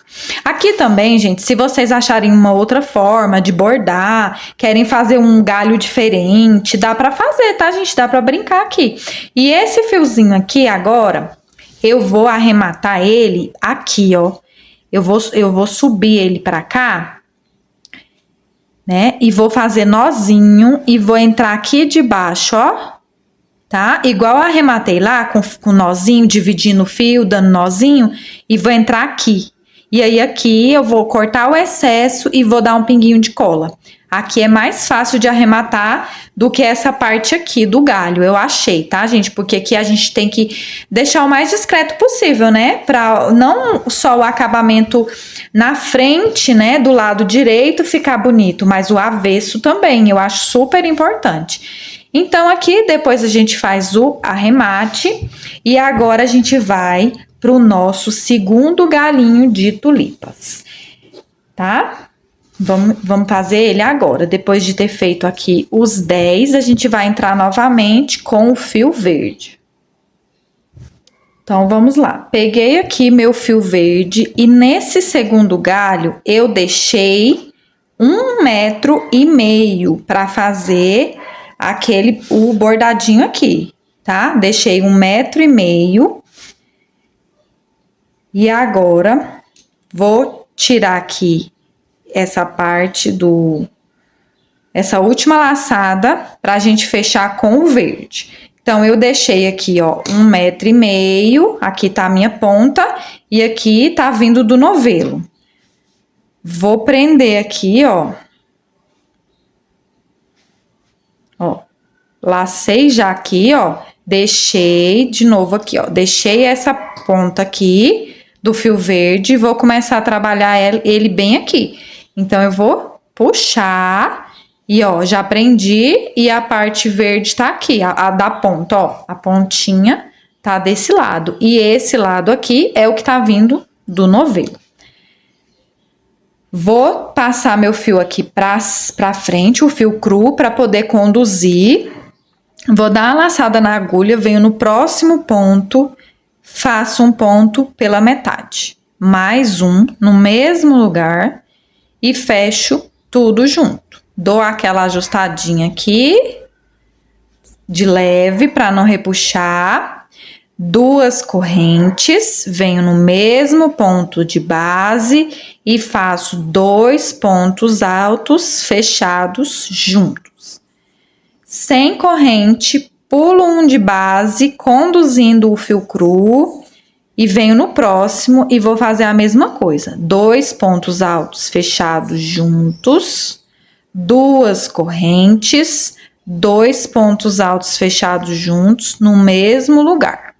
Aqui também, gente, se vocês acharem uma outra forma de bordar, querem fazer um galho diferente, dá pra fazer, tá, gente? Dá pra brincar aqui. E esse fiozinho aqui, agora, eu vou arrematar ele aqui, ó. Eu vou subir ele pra cá, né? E vou fazer nozinho e vou entrar aqui de baixo, ó. Tá? Igual eu arrematei lá com nozinho, dividindo o fio, dando nozinho, e vou entrar aqui. E aí, aqui eu vou cortar o excesso e vou dar um pinguinho de cola. Aqui é mais fácil de arrematar do que essa parte aqui do galho, eu achei, tá, gente? Porque aqui a gente tem que deixar o mais discreto possível, né? Pra não só o acabamento na frente, né, do lado direito ficar bonito, mas o avesso também, eu acho super importante. Então, aqui depois a gente faz o arremate e agora a gente vai para o nosso segundo galinho de tulipas, tá? Vamos fazer ele agora. Depois de ter feito aqui os 10, a gente vai entrar novamente com o fio verde. Então, vamos lá. Peguei aqui meu fio verde e nesse segundo galho eu deixei 1,5 metros para fazer o bordadinho aqui, tá? Deixei 1,5 m. E agora, vou tirar aqui essa parte essa última laçada pra gente fechar com o verde. Então, eu deixei aqui, ó, 1,5 m, aqui tá a minha ponta, e aqui tá vindo do novelo. Vou prender aqui, ó. Ó, lacei já aqui, ó, deixei de novo aqui, ó, deixei essa ponta aqui do fio verde, vou começar a trabalhar ele bem aqui. Então, eu vou puxar e, ó, já prendi e a parte verde tá aqui, a da ponta, ó, a pontinha tá desse lado. E esse lado aqui é o que tá vindo do novelo. Vou passar meu fio aqui pra frente, o fio cru, pra poder conduzir. Vou dar uma laçada na agulha, venho no próximo ponto, faço um ponto pela metade. Mais um no mesmo lugar e fecho tudo junto. Dou aquela ajustadinha aqui, de leve, pra não repuxar. 2 correntes, venho no mesmo ponto de base e faço 2 pontos altos fechados juntos. Sem corrente, pulo um de base, conduzindo o fio cru e venho no próximo e vou fazer a mesma coisa. 2 pontos altos fechados juntos, 2 correntes, 2 pontos altos fechados juntos no mesmo lugar.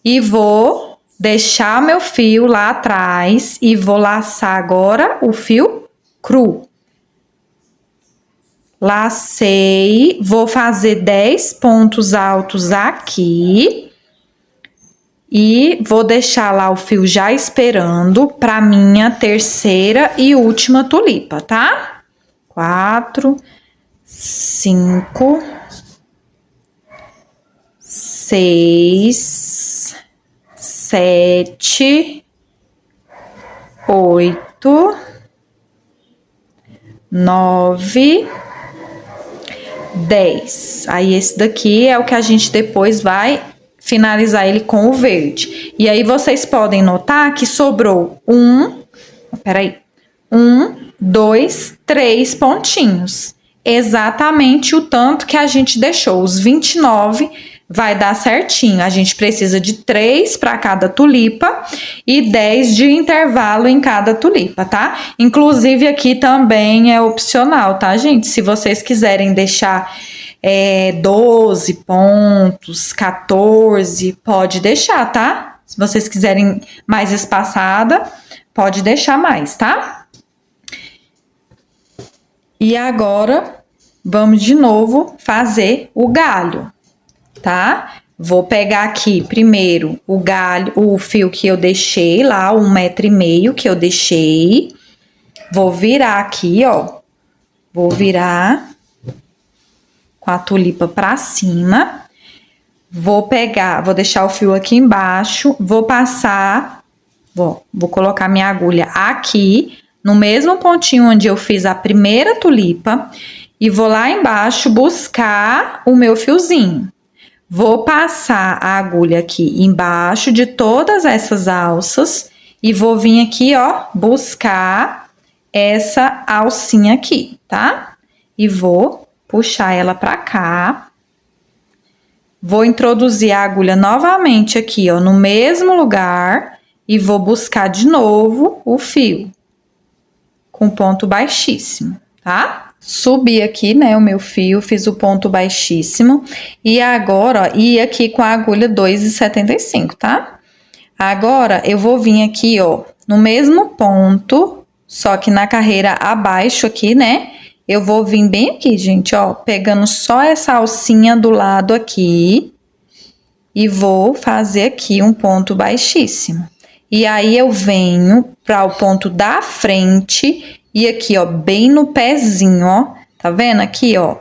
E vou deixar meu fio lá atrás e vou laçar agora o fio cru. Lacei, vou fazer 10 pontos altos aqui e vou deixar lá o fio já esperando para minha terceira e última tulipa, tá? 4, 5, 6, 7, 8, 9, 10. Aí, esse daqui é o que a gente depois vai finalizar ele com o verde. E aí, vocês podem notar que sobrou 2, 3 pontinhos. Exatamente o tanto que a gente deixou. Os 29 vai dar certinho. A gente precisa de 3 para cada tulipa e 10 de intervalo em cada tulipa, tá? Inclusive, aqui também é opcional, tá, gente? Se vocês quiserem deixar 12 pontos, 14, pode deixar, tá? Se vocês quiserem mais espaçada, pode deixar mais, tá? E agora, vamos de novo fazer o galho, tá? Vou pegar aqui primeiro o galho, o fio que eu deixei lá, 1,5 m que eu deixei. Vou virar aqui, ó. Vou virar com a tulipa pra cima. Vou deixar o fio aqui embaixo, vou passar, vou colocar minha agulha aqui, no mesmo pontinho onde eu fiz a primeira tulipa, e vou lá embaixo buscar o meu fiozinho. Vou passar a agulha aqui embaixo de todas essas alças e vou vir aqui, ó, buscar essa alcinha aqui, tá? E vou puxar ela pra cá. Vou introduzir a agulha novamente aqui, ó, no mesmo lugar e vou buscar de novo o fio com ponto baixíssimo, tá? Subi aqui, né, o meu fio, fiz o ponto baixíssimo e agora, ó, e aqui com a agulha 2,75, tá? Agora, eu vou vir aqui, ó, no mesmo ponto, só que na carreira abaixo aqui, né? Eu vou vir bem aqui, gente, ó, pegando só essa alcinha do lado aqui e vou fazer aqui um ponto baixíssimo. E aí, eu venho para o ponto da frente e aqui, ó, bem no pezinho, ó, tá vendo aqui, ó?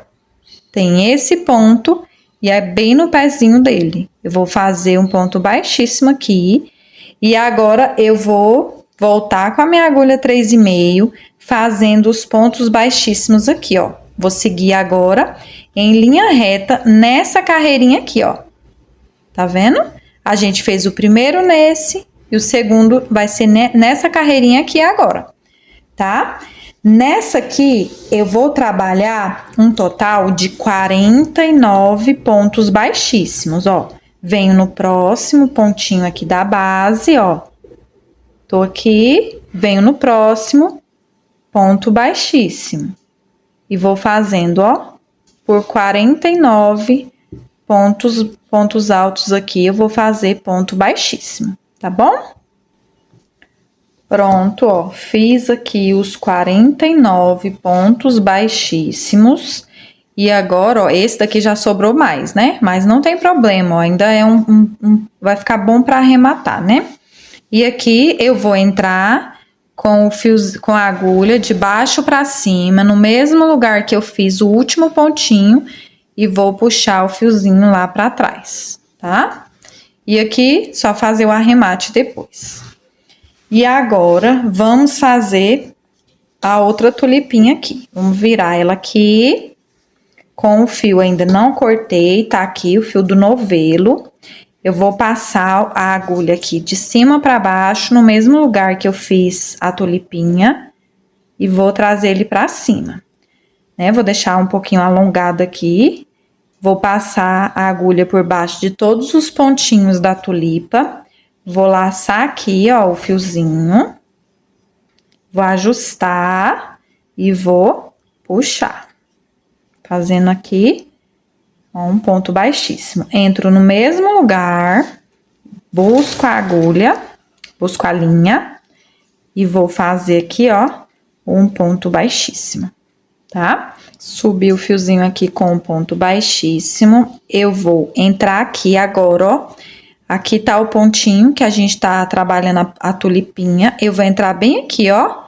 Tem esse ponto e é bem no pezinho dele. Eu vou fazer um ponto baixíssimo aqui e agora eu vou voltar com a minha agulha 3,5, fazendo os pontos baixíssimos aqui, ó, Vou seguir agora em linha reta nessa carreirinha aqui, ó. Tá vendo? A gente fez o primeiro nesse e o segundo vai ser nessa carreirinha aqui agora, tá? Nessa aqui, eu vou trabalhar um total de 49 pontos baixíssimos, ó. Venho no próximo pontinho aqui da base, ó. Tô aqui, venho no próximo ponto baixíssimo. E vou fazendo, ó, por 49 pontos altos aqui, eu vou fazer ponto baixíssimo, tá bom? Pronto, ó, fiz aqui os 49 pontos baixíssimos. E agora, ó, esse daqui já sobrou mais, né? Mas não tem problema, ó, ainda é vai ficar bom para arrematar, né? E aqui eu vou entrar com o fio, com a agulha de baixo para cima, no mesmo lugar que eu fiz o último pontinho, e vou puxar o fiozinho lá para trás, tá? E aqui só fazer o arremate depois. E agora, vamos fazer a outra tulipinha aqui. Vamos virar ela aqui, com o fio ainda não cortei, tá aqui o fio do novelo. Eu vou passar a agulha aqui de cima para baixo, no mesmo lugar que eu fiz a tulipinha, e vou trazer ele para cima, né? Vou deixar um pouquinho alongado aqui, vou passar a agulha por baixo de todos os pontinhos da tulipa. Vou laçar aqui, ó, o fiozinho, vou ajustar e vou puxar, fazendo aqui, ó, um ponto baixíssimo. Entro no mesmo lugar, busco a agulha, busco a linha e vou fazer aqui, ó, um ponto baixíssimo, tá? Subi o fiozinho aqui com um ponto baixíssimo, eu vou entrar aqui agora, ó. Aqui tá o pontinho que a gente tá trabalhando a tulipinha. Eu vou entrar bem aqui, ó.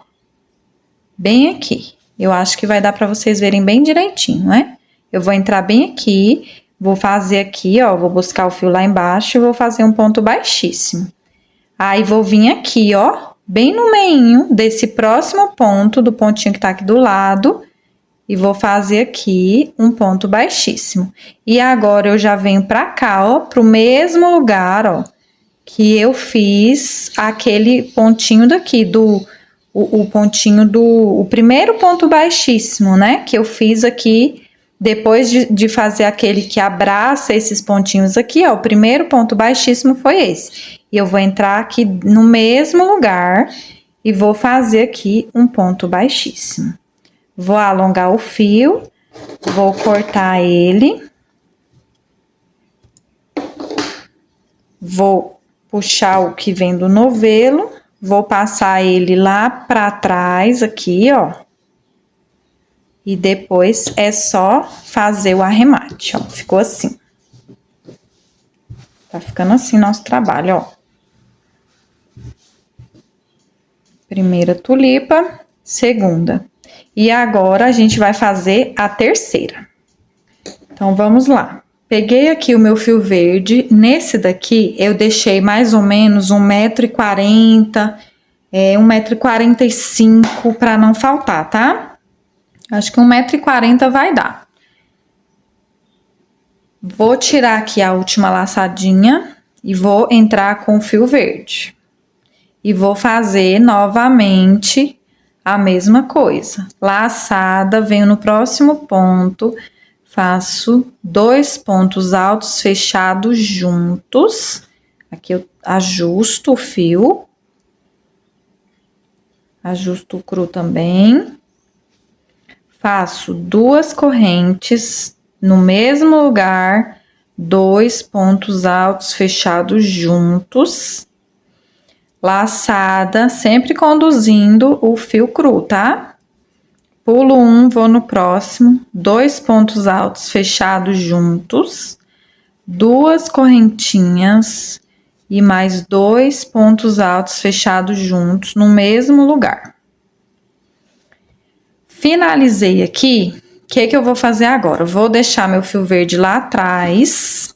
Bem aqui. Eu acho que vai dar pra vocês verem bem direitinho, né? Eu vou entrar bem aqui, vou fazer aqui, ó. Vou buscar o fio lá embaixo e vou fazer um ponto baixíssimo. Aí, vou vir aqui, ó. Bem no meinho desse próximo ponto, do pontinho que tá aqui do lado. E vou fazer aqui um ponto baixíssimo. E agora, eu já venho pra cá, ó, pro mesmo lugar, ó, que eu fiz aquele pontinho daqui, o pontinho o primeiro ponto baixíssimo, né? Que eu fiz aqui, depois de fazer aquele que abraça esses pontinhos aqui, ó, o primeiro ponto baixíssimo foi esse. E eu vou entrar aqui no mesmo lugar e vou fazer aqui um ponto baixíssimo. Vou alongar o fio, vou cortar ele, vou puxar o que vem do novelo, vou passar ele lá pra trás aqui, ó. E depois é só fazer o arremate, ó. Ficou assim. Tá ficando assim nosso trabalho, ó. Primeira tulipa, segunda. E agora, a gente vai fazer a terceira. Então, vamos lá. Peguei aqui o meu fio verde. Nesse daqui, eu deixei mais ou menos 1,40 m, 1,45 m para não faltar, tá? Acho que 1,40 m vai dar. Vou tirar aqui a última laçadinha e vou entrar com o fio verde. E vou fazer novamente a mesma coisa. Laçada, venho no próximo ponto, faço 2 pontos altos fechados juntos. Aqui eu ajusto o fio. Ajusto o cru também. Faço 2 correntes no mesmo lugar, 2 pontos altos fechados juntos. Laçada, sempre conduzindo o fio cru, tá? Pulo um, vou no próximo, 2 pontos altos fechados juntos, 2 correntinhas e mais 2 pontos altos fechados juntos no mesmo lugar. Finalizei aqui, o que eu vou fazer agora? Vou deixar meu fio verde lá atrás.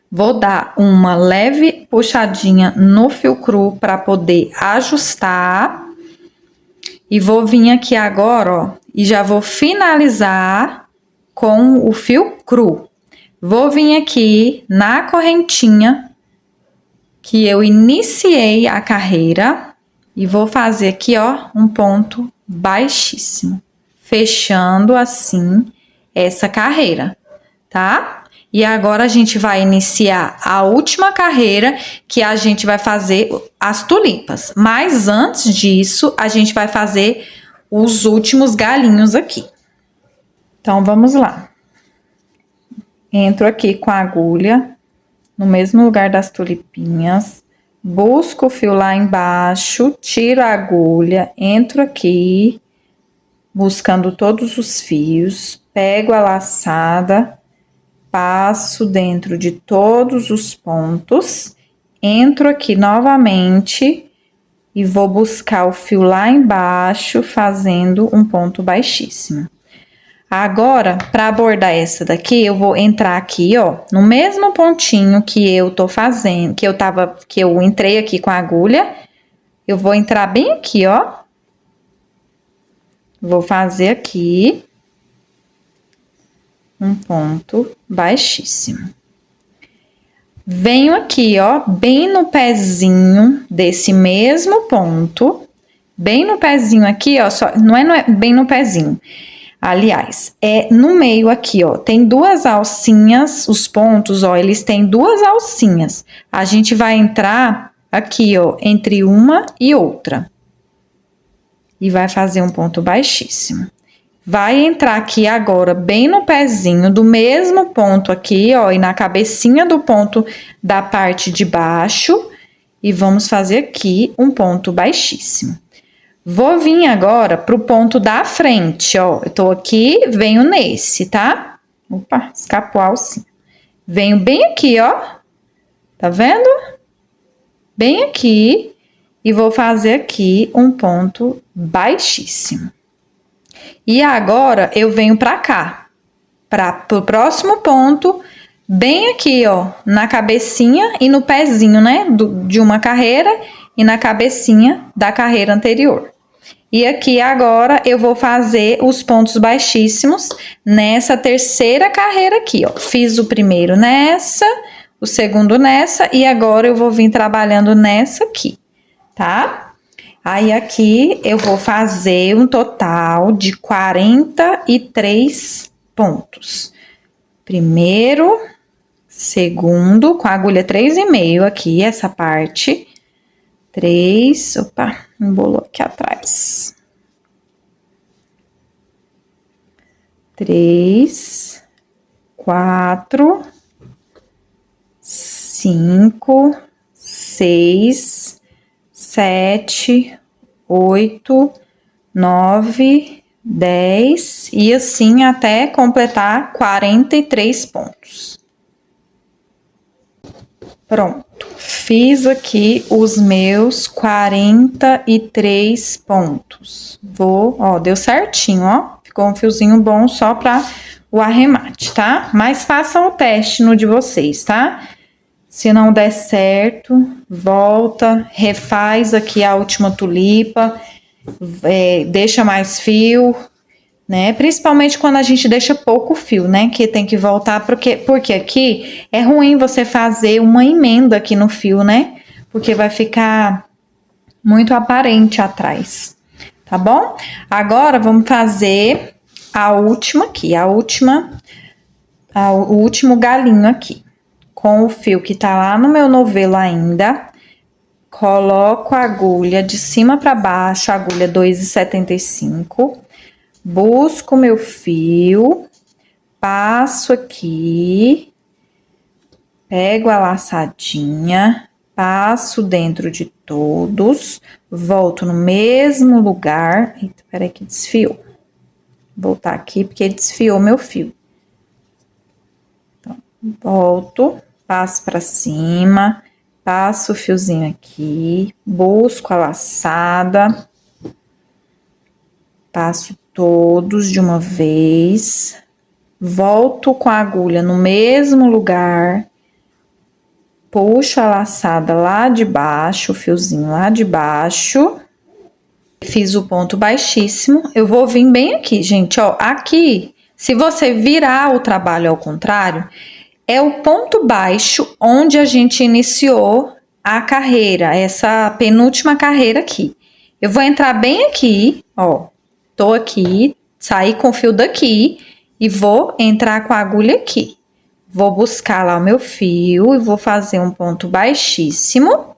Vou dar uma leve puxadinha no fio cru para poder ajustar. E vou vir aqui agora, ó, e já vou finalizar com o fio cru. Vou vir aqui na correntinha que eu iniciei a carreira e vou fazer aqui, ó, um ponto baixíssimo, fechando assim essa carreira, tá? E agora a gente vai iniciar a última carreira, que a gente vai fazer as tulipas. Mas antes disso, a gente vai fazer os últimos galinhos aqui. Então, vamos lá. Entro aqui com a agulha no mesmo lugar das tulipinhas, busco o fio lá embaixo, tiro a agulha, entro aqui, buscando todos os fios, pego a laçada, passo dentro de todos os pontos, entro aqui novamente e vou buscar o fio lá embaixo, fazendo um ponto baixíssimo. Agora, para bordar essa daqui, eu vou entrar aqui, ó, no mesmo pontinho que eu tô fazendo, que eu entrei aqui com a agulha, eu vou entrar bem aqui, ó. Vou fazer aqui um ponto baixíssimo. Venho aqui, ó, bem no pezinho desse mesmo ponto, bem no pezinho aqui, ó, só, não é bem no pezinho. Aliás, é no meio aqui, ó, tem duas alcinhas, os pontos, ó, eles têm duas alcinhas. A gente vai entrar aqui, ó, entre uma e outra. E vai fazer um ponto baixíssimo. Vai entrar aqui agora, bem no pezinho do mesmo ponto aqui, ó, e na cabecinha do ponto da parte de baixo. E vamos fazer aqui um ponto baixíssimo. Vou vir agora pro ponto da frente, ó. Eu tô aqui, venho nesse, tá? Opa, escapou a alcinha. Venho bem aqui, ó. Tá vendo? Bem aqui. E vou fazer aqui um ponto baixíssimo. E agora, eu venho pra cá. Pro próximo ponto, bem aqui, ó. Na cabecinha e no pezinho, né? De uma carreira e na cabecinha da carreira anterior. E aqui agora eu vou fazer os pontos baixíssimos nessa terceira carreira aqui, ó. Fiz o primeiro nessa, o segundo nessa e agora eu vou vir trabalhando nessa aqui, tá? Aí aqui eu vou fazer um total de 43 pontos. Primeiro, segundo, com a agulha 3,5 aqui, essa parte. 3, opa, embolou aqui atrás. 3, 4, 5, 6, 7, 8, 9, 10 e assim até completar 43 pontos. Pronto, fiz aqui os meus 43 pontos. Ó, deu certinho, ó. Ficou um fiozinho bom só para o arremate, tá? Mas façam o teste no de vocês, tá? Se não der certo, volta, refaz aqui a última tulipa, deixa mais fio, né? Principalmente quando a gente deixa pouco fio, né? Que tem que voltar, porque aqui é ruim você fazer uma emenda aqui no fio, né? Porque vai ficar muito aparente atrás, tá bom? Agora, vamos fazer a última aqui, o último galinho aqui. Com o fio que tá lá no meu novelo ainda, coloco a agulha de cima para baixo, agulha 2,75, busco meu fio, passo aqui, pego a laçadinha, passo dentro de todos, volto no mesmo lugar. Eita, peraí que desfiou. Vou voltar aqui porque desfiou meu fio. Então, volto, passo para cima, passo o fiozinho aqui, busco a laçada, passo todos de uma vez, volto com a agulha no mesmo lugar, puxo a laçada lá de baixo, o fiozinho lá de baixo, Fiz o ponto baixíssimo, eu vou vir bem aqui, gente, ó, aqui, se você virar o trabalho ao contrário, é o ponto baixo onde a gente iniciou a carreira, essa penúltima carreira aqui. Eu vou entrar bem aqui, ó, tô aqui, saí com o fio daqui e vou entrar com a agulha aqui. Vou buscar lá o meu fio e vou fazer um ponto baixíssimo.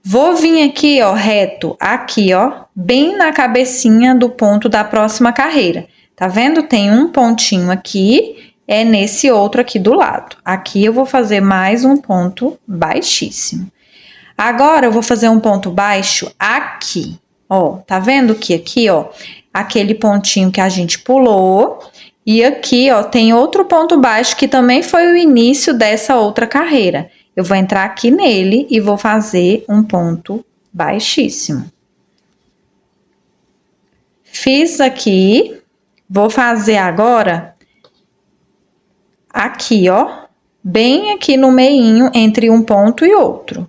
Vou vir aqui, ó, reto, aqui, ó, bem na cabecinha do ponto da próxima carreira. Tá vendo? Tem um pontinho aqui, é nesse outro aqui do lado. Aqui eu vou fazer mais um ponto baixíssimo. Agora, eu vou fazer um ponto baixo aqui, ó. Tá vendo que aqui, ó, aquele pontinho que a gente pulou. E aqui, ó, tem outro ponto baixo que também foi o início dessa outra carreira. Eu vou entrar aqui nele e vou fazer um ponto baixíssimo. Fiz aqui, vou fazer agora aqui, ó, bem aqui no meinho entre um ponto e outro.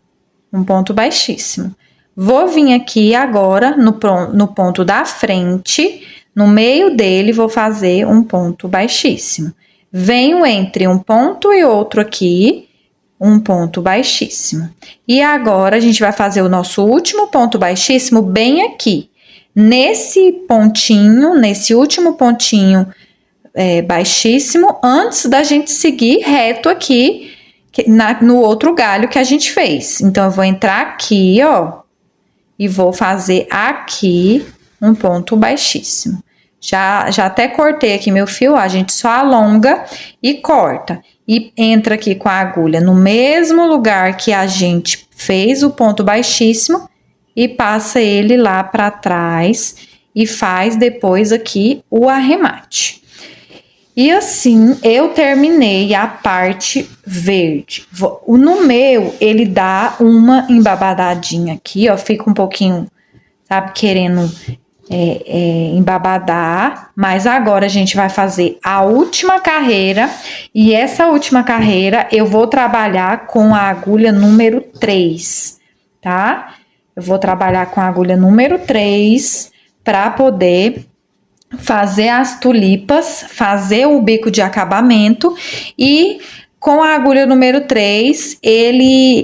Um ponto baixíssimo. Vou vir aqui agora no ponto da frente, no meio dele vou fazer um ponto baixíssimo. Venho entre um ponto e outro aqui, um ponto baixíssimo. E agora, a gente vai fazer o nosso último ponto baixíssimo bem aqui. Nesse pontinho, nesse último pontinho baixíssimo, antes da gente seguir reto aqui, no outro galho que a gente fez. Então, eu vou entrar aqui, ó, e vou fazer aqui um ponto baixíssimo. Já até cortei aqui meu fio, ó, a gente só alonga e corta. E entra aqui com a agulha no mesmo lugar que a gente fez o ponto baixíssimo e passa ele lá para trás e faz depois aqui o arremate. E assim, eu terminei a parte verde. No meu, ele dá uma embabadadinha aqui, ó, fica um pouquinho, sabe, querendo embabadar, mas agora a gente vai fazer a última carreira, e essa última carreira eu vou trabalhar com a agulha número 3, tá? Eu vou trabalhar com a agulha número 3 para poder fazer as tulipas, fazer o bico de acabamento. E com a agulha número 3,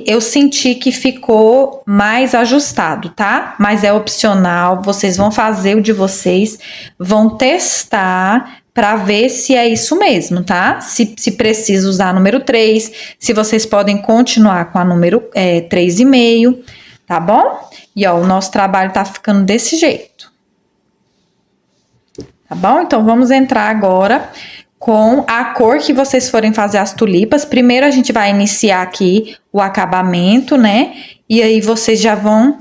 eu senti que ficou mais ajustado, tá? Mas é opcional, vocês vão fazer o de vocês, vão testar para ver se é isso mesmo, tá? Se precisa usar a número 3, se vocês podem continuar com a número 3,5, tá bom? E ó, o nosso trabalho tá ficando desse jeito. Tá bom? Então, vamos entrar agora com a cor que vocês forem fazer as tulipas. Primeiro, a gente vai iniciar aqui o acabamento, né? E aí, vocês já vão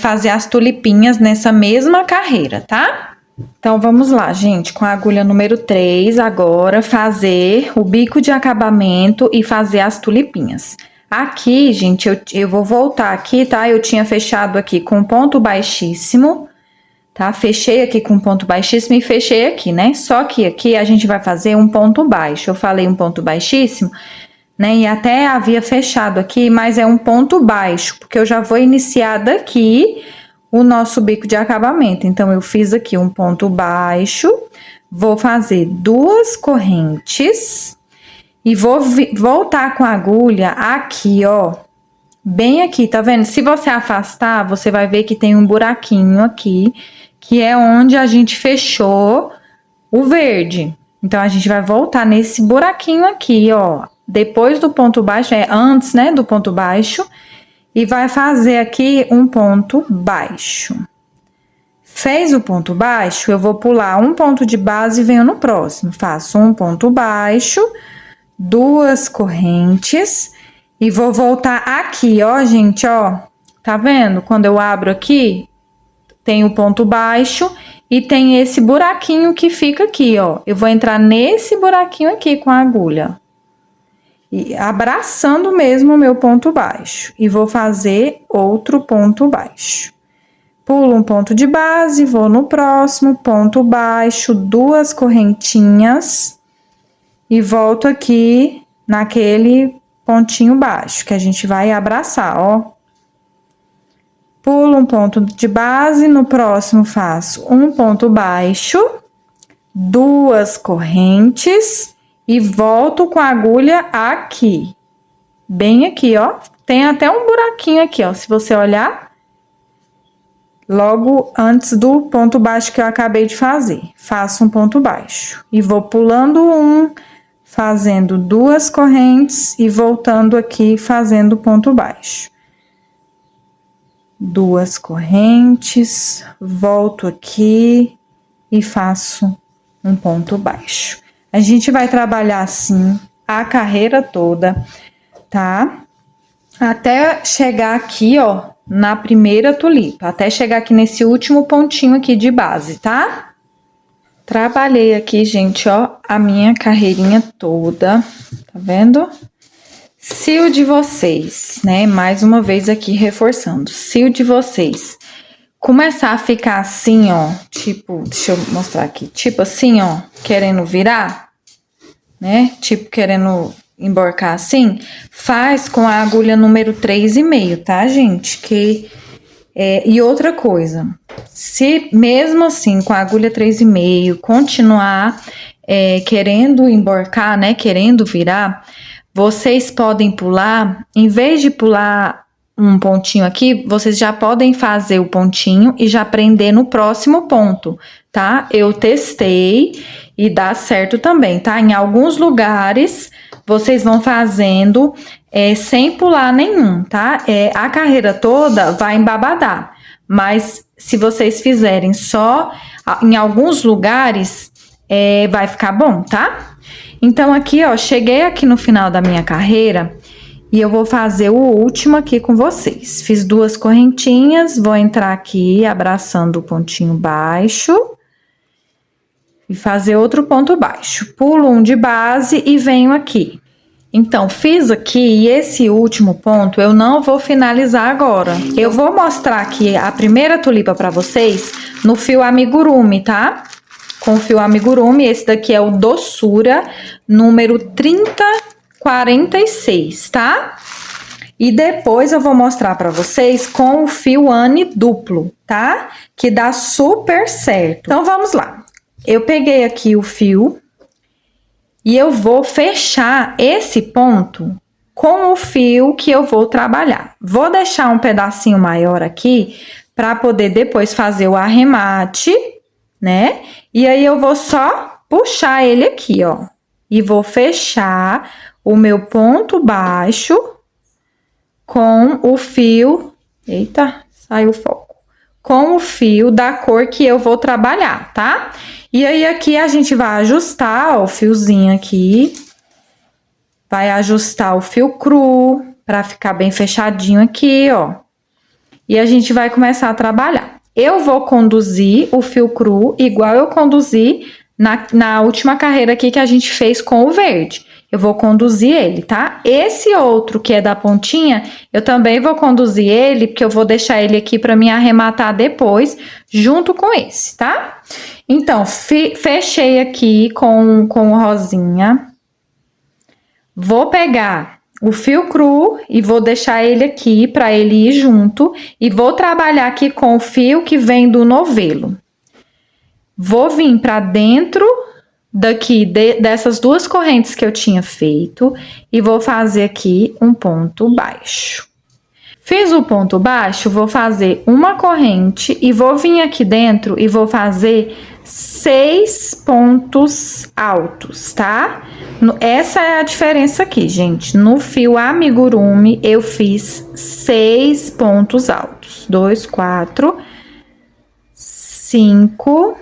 fazer as tulipinhas nessa mesma carreira, tá? Então, vamos lá, gente. Com a agulha número 3, agora, fazer o bico de acabamento e fazer as tulipinhas. Aqui, gente, eu vou voltar aqui, tá? Eu tinha fechado aqui com ponto baixíssimo, tá? Fechei aqui com ponto baixíssimo e fechei aqui, né? Só que aqui a gente vai fazer um ponto baixo. Eu falei um ponto baixíssimo, né? E até havia fechado aqui, mas é um ponto baixo, porque eu já vou iniciar daqui o nosso bico de acabamento. Então, eu fiz aqui um ponto baixo, vou fazer 2 correntes e vou voltar com a agulha aqui, ó, bem aqui, tá vendo? Se você afastar, você vai ver que tem um buraquinho aqui, que é onde a gente fechou o verde. Então, a gente vai voltar nesse buraquinho aqui, ó, depois do ponto baixo, antes, né, do ponto baixo, e vai fazer aqui um ponto baixo. Fez o ponto baixo, eu vou pular um ponto de base e venho no próximo. Faço um ponto baixo, 2 correntes e vou voltar aqui, ó, gente, ó. Tá vendo? Quando eu abro aqui, tem o ponto baixo e tem esse buraquinho que fica aqui, ó. Eu vou entrar nesse buraquinho aqui com a agulha. E abraçando mesmo o meu ponto baixo. E vou fazer outro ponto baixo. Pulo um ponto de base, vou no próximo, ponto baixo, 2 correntinhas. E volto aqui naquele pontinho baixo, que a gente vai abraçar, ó. Pulo um ponto de base, no próximo faço um ponto baixo, 2 correntes e volto com a agulha aqui. Bem aqui, ó. Tem até um buraquinho aqui, ó, se você olhar. Logo antes do ponto baixo que eu acabei de fazer. Faço um ponto baixo e vou pulando um, fazendo 2 correntes e voltando aqui fazendo ponto baixo. 2 correntes, volto aqui e faço um ponto baixo. A gente vai trabalhar assim a carreira toda, tá? Até chegar aqui, ó, na primeira tulipa, até chegar aqui nesse último pontinho aqui de base, tá? Trabalhei aqui, gente, ó, a minha carreirinha toda, tá vendo? Se o de vocês, né, mais uma vez aqui reforçando, se o de vocês começar a ficar assim, ó, tipo, deixa eu mostrar aqui, tipo assim, ó, querendo virar, né, tipo querendo emborcar assim, faz com a agulha número 3,5, tá, gente? E outra coisa, se mesmo assim com a agulha 3,5 continuar querendo emborcar, né, querendo virar, vocês podem pular, em vez de pular um pontinho aqui, vocês já podem fazer o pontinho e já prender no próximo ponto, tá? Eu testei e dá certo também, tá? Em alguns lugares, vocês vão fazendo sem pular nenhum, tá? A carreira toda vai embabadar, mas se vocês fizerem só em alguns lugares, vai ficar bom, tá? Então, aqui, ó, cheguei aqui no final da minha carreira e eu vou fazer o último aqui com vocês. Fiz 2 correntinhas, vou entrar aqui abraçando o pontinho baixo e fazer outro ponto baixo. Pulo um de base e venho aqui. Então, fiz aqui e esse último ponto eu não vou finalizar agora. Eu vou mostrar aqui a primeira tulipa para vocês no fio amigurumi, tá? Com o fio amigurumi, esse daqui é o Doçura, número 3046, tá? E depois eu vou mostrar pra vocês com o fio Anne duplo, tá? Que dá super certo. Então, vamos lá. Eu peguei aqui o fio e eu vou fechar esse ponto com o fio que eu vou trabalhar. Vou deixar um pedacinho maior aqui pra poder depois fazer o arremate, né? E aí eu vou só puxar ele aqui, ó. E vou fechar o meu ponto baixo com o fio... Eita, saiu o foco. Com o fio da cor que eu vou trabalhar, tá? E aí aqui a gente vai ajustar, ó, o fiozinho aqui. Vai ajustar o fio cru pra ficar bem fechadinho aqui, ó. E a gente vai começar a trabalhar. Eu vou conduzir o fio cru igual eu conduzi na última carreira aqui que a gente fez com o verde. Eu vou conduzir ele, tá? Esse outro que é da pontinha, eu também vou conduzir ele, porque eu vou deixar ele aqui para me arrematar depois, junto com esse, tá? Então, fechei aqui com o rosinha. Vou pegar o fio cru e vou deixar ele aqui para ele ir junto e vou trabalhar aqui com o fio que vem do novelo. Vou vir para dentro daqui dessas 2 correntes que eu tinha feito e vou fazer aqui um ponto baixo. Fiz o ponto baixo, vou fazer uma corrente e vou vir aqui dentro e vou fazer 6 pontos altos, tá? Essa é a diferença aqui, gente. No fio amigurumi, eu fiz 6 pontos altos. 2, 4, 5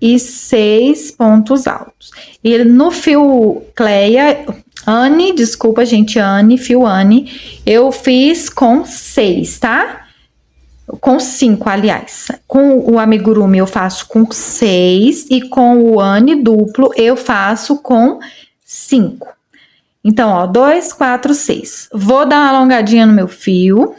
e 6 pontos altos. E no fio Cleia, Anne, desculpa, gente, Anne, fio Anne, eu fiz com 6, tá? Com 5, aliás. Com o amigurumi eu faço com 6 e com o Anne duplo eu faço com 5. Então, ó, 2, 4, 6. Vou dar uma alongadinha no meu fio.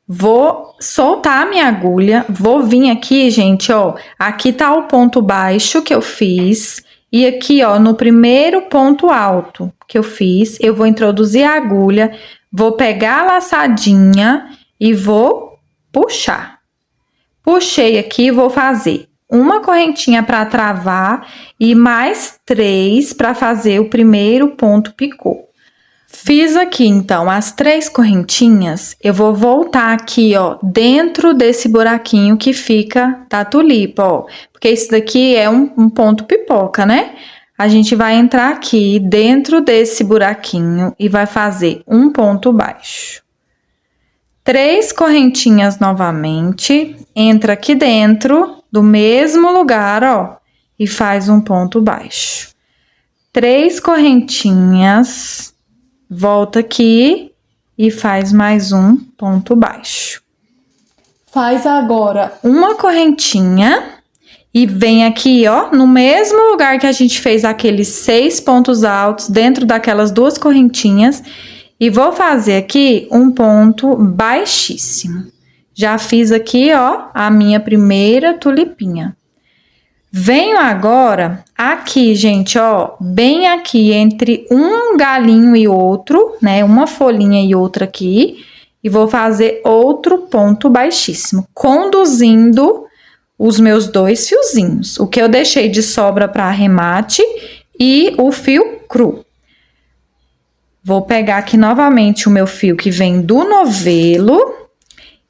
Vou soltar a minha agulha. Vou vir aqui, gente, ó. Aqui tá o ponto baixo que eu fiz. E aqui, ó, no primeiro ponto alto que eu fiz, eu vou introduzir a agulha. Vou pegar a laçadinha e vou puxar. Puxei aqui, vou fazer uma correntinha para travar e mais 3 para fazer o primeiro ponto picô. Fiz aqui, então, as 3 correntinhas, eu vou voltar aqui, ó, dentro desse buraquinho que fica da tulipa, ó. Porque isso daqui é um ponto pipoca, né? A gente vai entrar aqui dentro desse buraquinho e vai fazer um ponto baixo. 3 correntinhas novamente, entra aqui dentro do mesmo lugar, ó, e faz um ponto baixo. 3 correntinhas... Volta aqui e faz mais um ponto baixo. Faz agora uma correntinha e vem aqui, ó, no mesmo lugar que a gente fez aqueles 6 pontos altos dentro daquelas 2 correntinhas e vou fazer aqui um ponto baixíssimo. Já fiz aqui, ó, a minha primeira tulipinha. Venho agora aqui, gente, ó, bem aqui entre um galinho e outro, né? Uma folhinha e outra aqui. E vou fazer outro ponto baixíssimo, conduzindo os meus 2 fiozinhos. O que eu deixei de sobra para arremate e o fio cru. Vou pegar aqui novamente o meu fio que vem do novelo.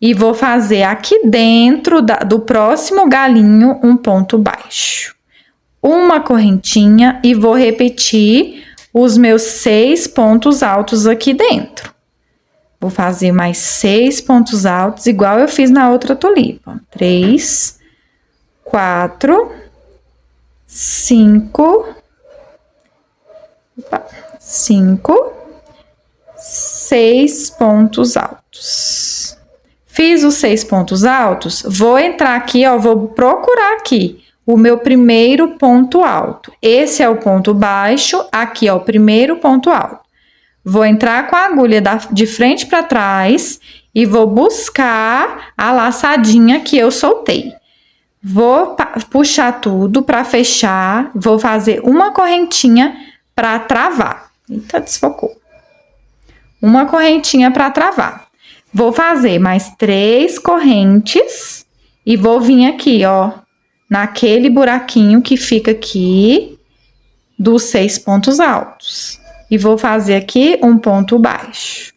E vou fazer aqui dentro do próximo galinho um ponto baixo. Uma correntinha e vou repetir os meus 6 pontos altos aqui dentro. Vou fazer mais 6 pontos altos, igual eu fiz na outra tulipa. 3, 4, 5, 6 pontos altos. Fiz os 6 pontos altos, vou entrar aqui, ó, vou procurar aqui o meu primeiro ponto alto. Esse é o ponto baixo, aqui é o primeiro ponto alto. Vou entrar com a agulha de frente para trás e vou buscar a laçadinha que eu soltei. Vou puxar tudo para fechar, vou fazer uma correntinha para travar. Eita, desfocou. Uma correntinha para travar. Vou fazer mais 3 correntes e vou vir aqui, ó, naquele buraquinho que fica aqui dos 6 pontos altos. E vou fazer aqui um ponto baixo.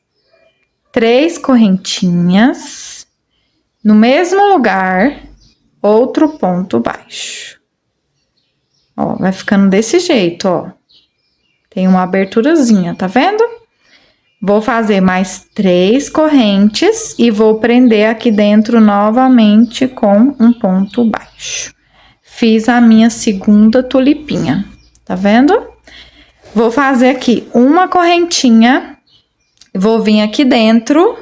3 correntinhas, no mesmo lugar, outro ponto baixo. Ó, vai ficando desse jeito, ó. Tem uma aberturazinha, tá vendo? Vou fazer mais 3 correntes e vou prender aqui dentro novamente com um ponto baixo. Fiz a minha segunda tulipinha, tá vendo? Vou fazer aqui uma correntinha, vou vir aqui dentro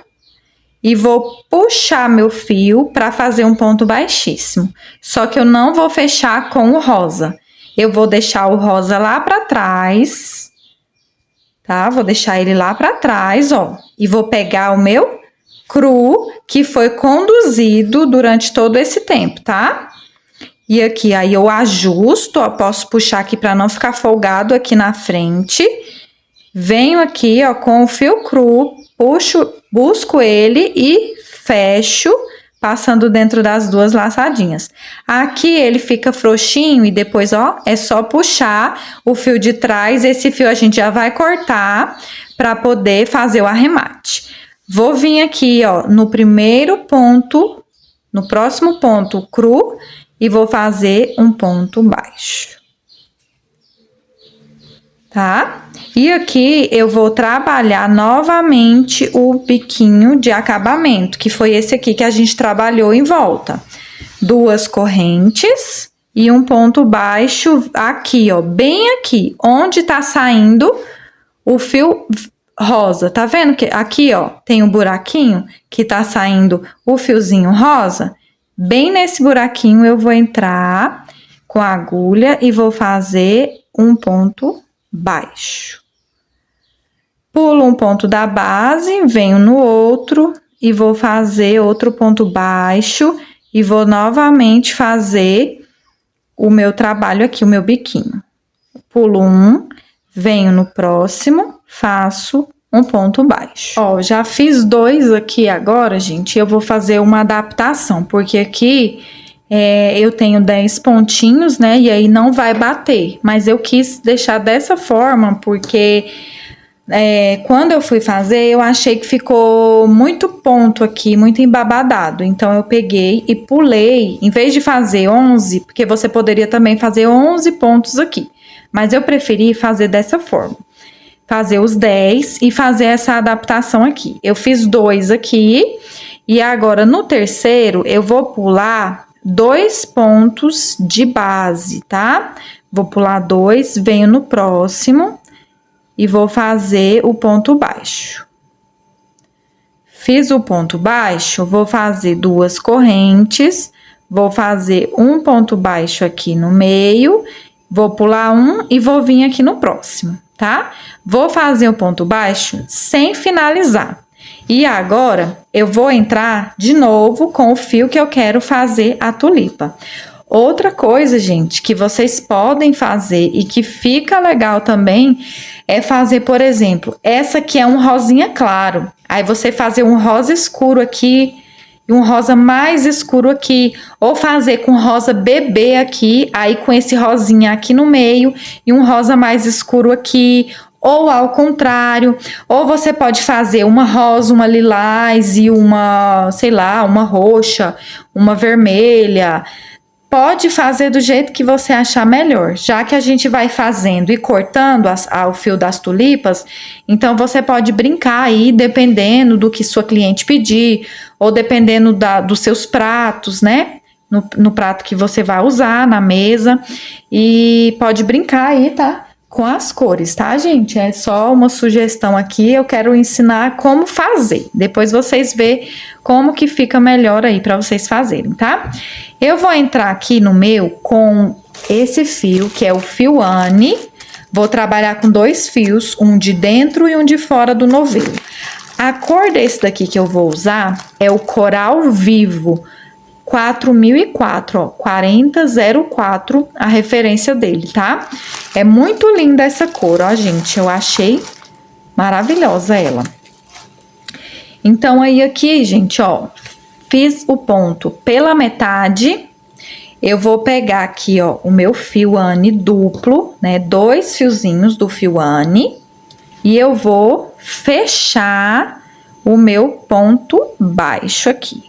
e vou puxar meu fio para fazer um ponto baixíssimo. Só que eu não vou fechar com o rosa. Eu vou deixar o rosa lá para trás. Tá? Vou deixar ele lá para trás, ó. E vou pegar o meu cru, que foi conduzido durante todo esse tempo, tá? E aqui, aí eu ajusto, ó. Posso puxar aqui para não ficar folgado aqui na frente. Venho aqui, ó, com o fio cru, puxo, busco ele e fecho, passando dentro das 2 laçadinhas. Aqui ele fica frouxinho e depois, ó, é só puxar o fio de trás. Esse fio a gente já vai cortar para poder fazer o arremate. Vou vir aqui, ó, no primeiro ponto, no próximo ponto cru e vou fazer um ponto baixo. Tá? E aqui eu vou trabalhar novamente o biquinho de acabamento, que foi esse aqui que a gente trabalhou em volta. 2 correntes e um ponto baixo aqui, ó, bem aqui, onde tá saindo o fio rosa. Tá vendo que aqui, ó, tem um buraquinho que tá saindo o fiozinho rosa? Bem nesse buraquinho eu vou entrar com a agulha e vou fazer um ponto baixo. Pulo um ponto da base, venho no outro e vou fazer outro ponto baixo e vou novamente fazer o meu trabalho aqui, o meu biquinho. Pulo um, venho no próximo, faço um ponto baixo. Ó, já fiz 2 aqui agora, gente. Eu vou fazer uma adaptação, porque aqui eu tenho 10 pontinhos, né? E aí não vai bater. Mas eu quis deixar dessa forma, porque quando eu fui fazer, eu achei que ficou muito ponto aqui, muito embabadado. Então, eu peguei e pulei, em vez de fazer 11, porque você poderia também fazer 11 pontos aqui. Mas eu preferi fazer dessa forma. Fazer os 10 e fazer essa adaptação aqui. Eu fiz 2 aqui e agora no terceiro eu vou pular 2 pontos de base, tá? Vou pular 2, venho no próximo e vou fazer o ponto baixo. Fiz o ponto baixo, vou fazer 2 correntes, vou fazer um ponto baixo aqui no meio, vou pular 1 e vou vir aqui no próximo, tá? Vou fazer o ponto baixo sem finalizar. E agora, eu vou entrar de novo com o fio que eu quero fazer a tulipa. Outra coisa, gente, que vocês podem fazer e que fica legal também é fazer, por exemplo, essa aqui é um rosinha claro. Aí você fazer um rosa escuro aqui e um rosa mais escuro aqui, ou fazer com rosa bebê aqui, aí com esse rosinha aqui no meio e um rosa mais escuro aqui, ou ao contrário, ou você pode fazer uma rosa, uma lilás e uma, sei lá, uma roxa, uma vermelha. Pode fazer do jeito que você achar melhor, já que a gente vai fazendo e cortando o fio das tulipas, então você pode brincar aí, dependendo do que sua cliente pedir, ou dependendo dos seus pratos, né? No prato que você vai usar na mesa, e pode brincar aí, tá? Com as cores, tá, gente? É só uma sugestão aqui, eu quero ensinar como fazer. Depois vocês vê como que fica melhor aí para vocês fazerem, tá? Eu vou entrar aqui no meu com esse fio, que é o fio Anne. Vou trabalhar com 2 fios, um de dentro e um de fora do novelo. A cor desse daqui que eu vou usar é o Coral Vivo 4004, ó, 4004, a referência dele, tá? É muito linda essa cor, ó, gente, eu achei maravilhosa ela. Então, aí aqui, gente, ó, fiz o ponto pela metade, eu vou pegar aqui, ó, o meu fio Anne duplo, né, 2 fiozinhos do fio Anne, e eu vou fechar o meu ponto baixo aqui.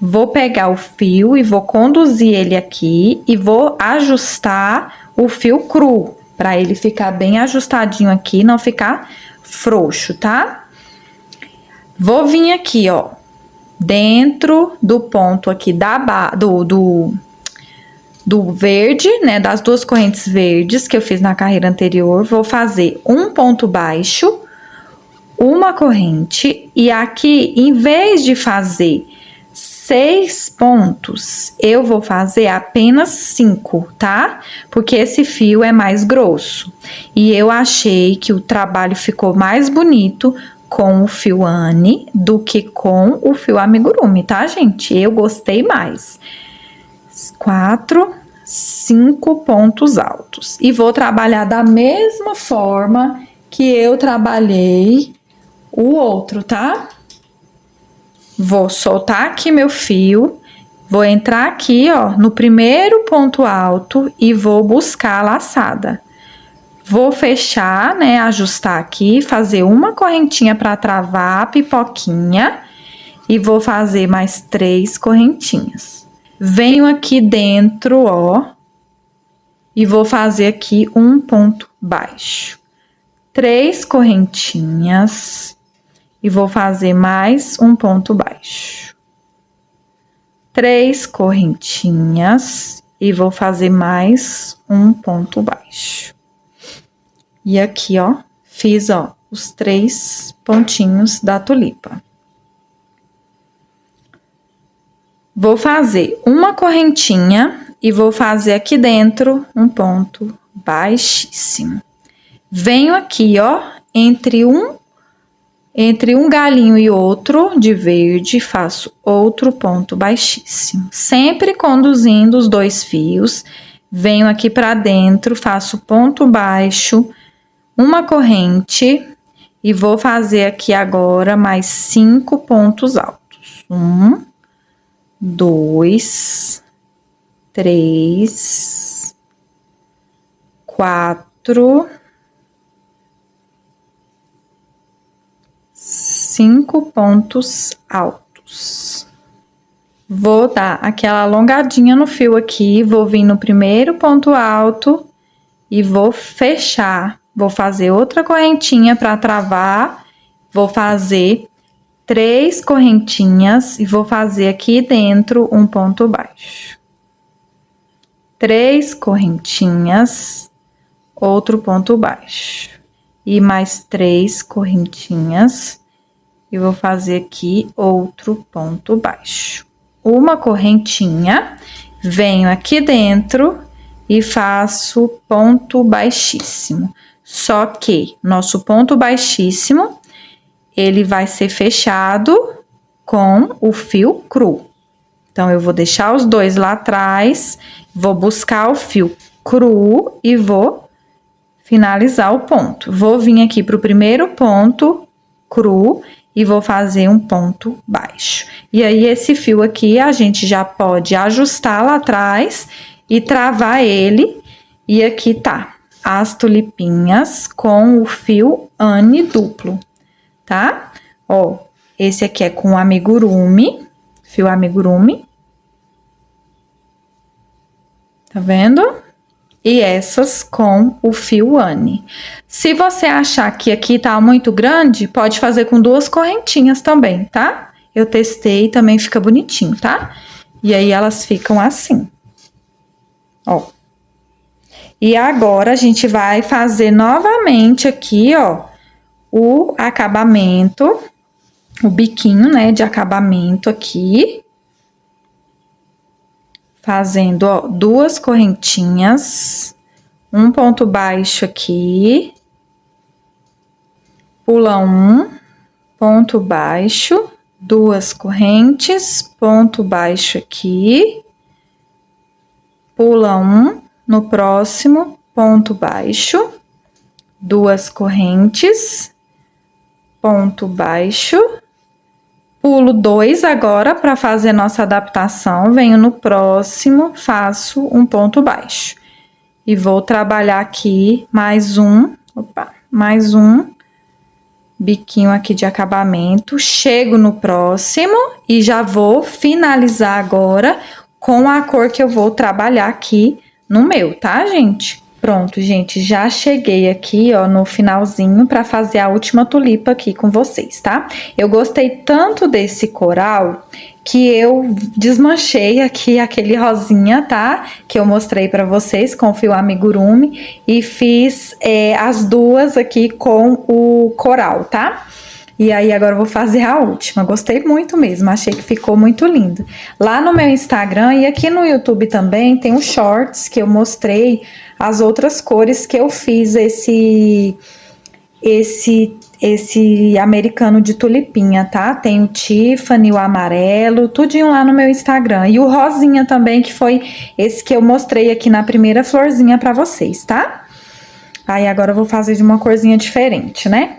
Vou pegar o fio e vou conduzir ele aqui e vou ajustar o fio cru, para ele ficar bem ajustadinho aqui, não ficar frouxo, tá? Vou vir aqui, ó, dentro do ponto aqui do verde, né, das 2 correntes verdes que eu fiz na carreira anterior, vou fazer um ponto baixo, uma corrente, e aqui, em vez de fazer 6 pontos, eu vou fazer apenas 5, tá? Porque esse fio é mais grosso. E eu achei que o trabalho ficou mais bonito com o fio Anne do que com o fio amigurumi, tá, gente? Eu gostei mais. 4, 5 pontos altos. E vou trabalhar da mesma forma que eu trabalhei o outro, tá? Vou soltar aqui meu fio, vou entrar aqui, ó, no primeiro ponto alto e vou buscar a laçada. Vou fechar, né, ajustar aqui, fazer uma correntinha para travar a pipoquinha e vou fazer mais 3 correntinhas. Venho aqui dentro, ó, e vou fazer aqui um ponto baixo. 3 correntinhas. E vou fazer mais um ponto baixo. 3 correntinhas e vou fazer mais um ponto baixo. E aqui, ó, fiz, ó, os 3 pontinhos da tulipa. Vou fazer uma correntinha e vou fazer aqui dentro um ponto baixíssimo. Venho aqui, ó, entre um galinho e outro de verde, faço outro ponto baixíssimo. Sempre conduzindo os 2 fios, venho aqui para dentro, faço ponto baixo, uma corrente E vou fazer aqui agora mais 5 pontos altos. 1, 2, 3, 4, 5 pontos altos. Vou dar aquela alongadinha no fio aqui, vou vir no primeiro ponto alto e vou fechar. Vou fazer outra correntinha para travar, vou fazer 3 correntinhas e vou fazer aqui dentro um ponto baixo. 3 correntinhas, outro ponto baixo. E mais 3 correntinhas e vou fazer aqui outro ponto baixo. Uma correntinha, venho aqui dentro e faço ponto baixíssimo. Só que nosso ponto baixíssimo, ele vai ser fechado com o fio cru. Então, eu vou deixar os dois lá atrás, vou buscar o fio cru e vou finalizar o ponto. Vou vir aqui pro primeiro ponto cru e vou fazer um ponto baixo. E aí, esse fio aqui, a gente já pode ajustar lá atrás e travar ele. E aqui tá as tulipinhas com o fio Anne duplo, tá? Ó, esse aqui é com amigurumi, fio amigurumi. Tá vendo? E essas com o fio Anne. Se você achar que aqui tá muito grande, pode fazer com 2 correntinhas também, tá? Eu testei, também fica bonitinho, tá? E aí, elas ficam assim. Ó. E agora, a gente vai fazer novamente aqui, ó, o acabamento, o biquinho, né, de acabamento aqui. Fazendo, ó, 2 correntinhas, um ponto baixo aqui, pula 1, ponto baixo, 2 correntes, ponto baixo aqui, pula 1, no próximo, ponto baixo, 2 correntes, ponto baixo, pulo 2 agora para fazer nossa adaptação, venho no próximo, faço um ponto baixo. E vou trabalhar aqui mais um biquinho aqui de acabamento, chego no próximo e já vou finalizar agora com a cor que eu vou trabalhar aqui no meu, tá, gente? Pronto, gente, já cheguei aqui, ó, no finalzinho para fazer a última tulipa aqui com vocês, tá? Eu gostei tanto desse coral que eu desmanchei aqui aquele rosinha, tá? Que eu mostrei para vocês com o fio amigurumi e fiz as duas aqui com o coral, tá? E aí, agora eu vou fazer a última. Gostei muito mesmo, achei que ficou muito lindo. Lá no meu Instagram e aqui no YouTube também tem um shorts que eu mostrei as outras cores que eu fiz esse americano de tulipinha, tá? Tem o Tiffany, o amarelo, tudinho lá no meu Instagram. E o rosinha também, que foi esse que eu mostrei aqui na primeira florzinha pra vocês, tá? Aí, agora eu vou fazer de uma corzinha diferente, né?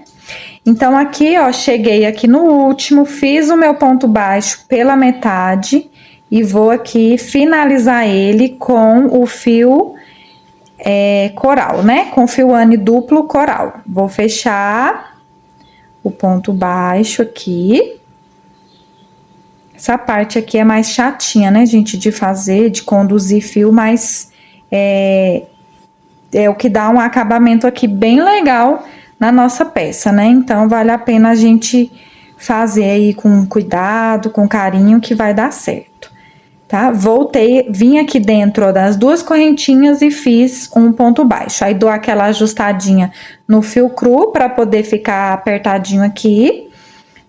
Então, aqui, ó, cheguei aqui no último, fiz o meu ponto baixo pela metade e vou aqui finalizar ele com o fio coral, né? Com o fio Anne duplo coral. Vou fechar o ponto baixo aqui. Essa parte aqui é mais chatinha, né, gente, de fazer, de conduzir fio, mas é o que dá um acabamento aqui bem legal na nossa peça, né? Então, vale a pena a gente fazer aí com cuidado, com carinho, que vai dar certo, tá? Voltei, vim aqui dentro, ó, das 2 correntinhas e fiz um ponto baixo. Aí, dou aquela ajustadinha no fio cru para poder ficar apertadinho aqui.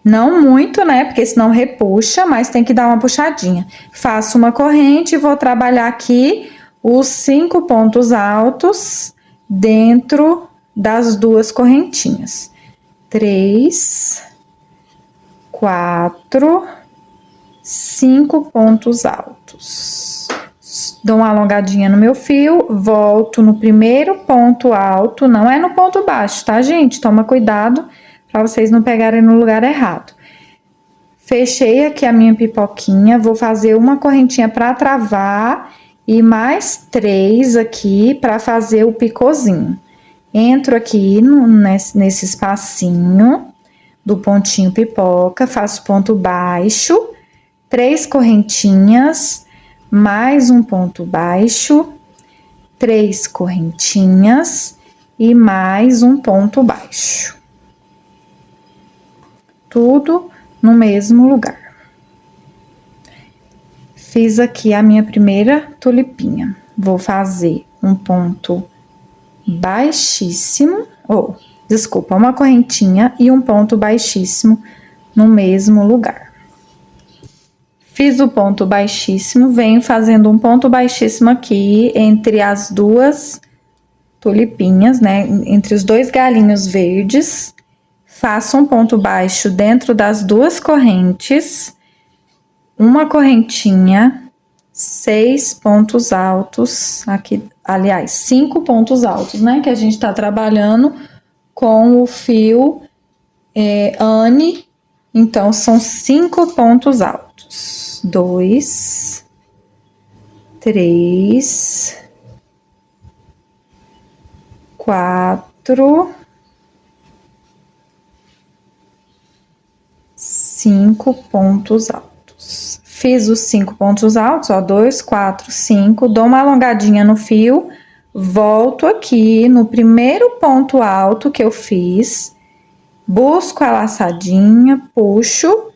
Não muito, né? Porque senão repuxa, mas tem que dar uma puxadinha. Faço uma corrente e vou trabalhar aqui os 5 pontos altos dentro das 2 correntinhas. 3, 4, 5 pontos altos. Dou uma alongadinha no meu fio, volto no primeiro ponto alto, não é no ponto baixo, tá, gente? Toma cuidado para vocês não pegarem no lugar errado. Fechei aqui a minha pipoquinha, vou fazer uma correntinha para travar e mais 3 aqui para fazer o picôzinho. Entro aqui nesse espacinho do pontinho pipoca, faço ponto baixo, 3 correntinhas, mais um ponto baixo, 3 correntinhas e mais um ponto baixo. Tudo no mesmo lugar. Fiz aqui a minha primeira tulipinha. Vou fazer um ponto baixíssimo, desculpa, uma correntinha e um ponto baixíssimo no mesmo lugar. Fiz o ponto baixíssimo, venho fazendo um ponto baixíssimo aqui entre as duas tulipinhas, né? Entre os dois galinhos verdes. Faço um ponto baixo dentro das duas correntes, uma correntinha, 6 pontos altos, aqui, aliás, 5 pontos altos, né? Que a gente tá trabalhando com o fio Anne, então são 5 pontos altos. 2, 3, 4, 5 pontos altos. Fiz os 5 pontos altos, ó, 2, 4, 5, dou uma alongadinha no fio, volto aqui no primeiro ponto alto que eu fiz, busco a laçadinha, puxo,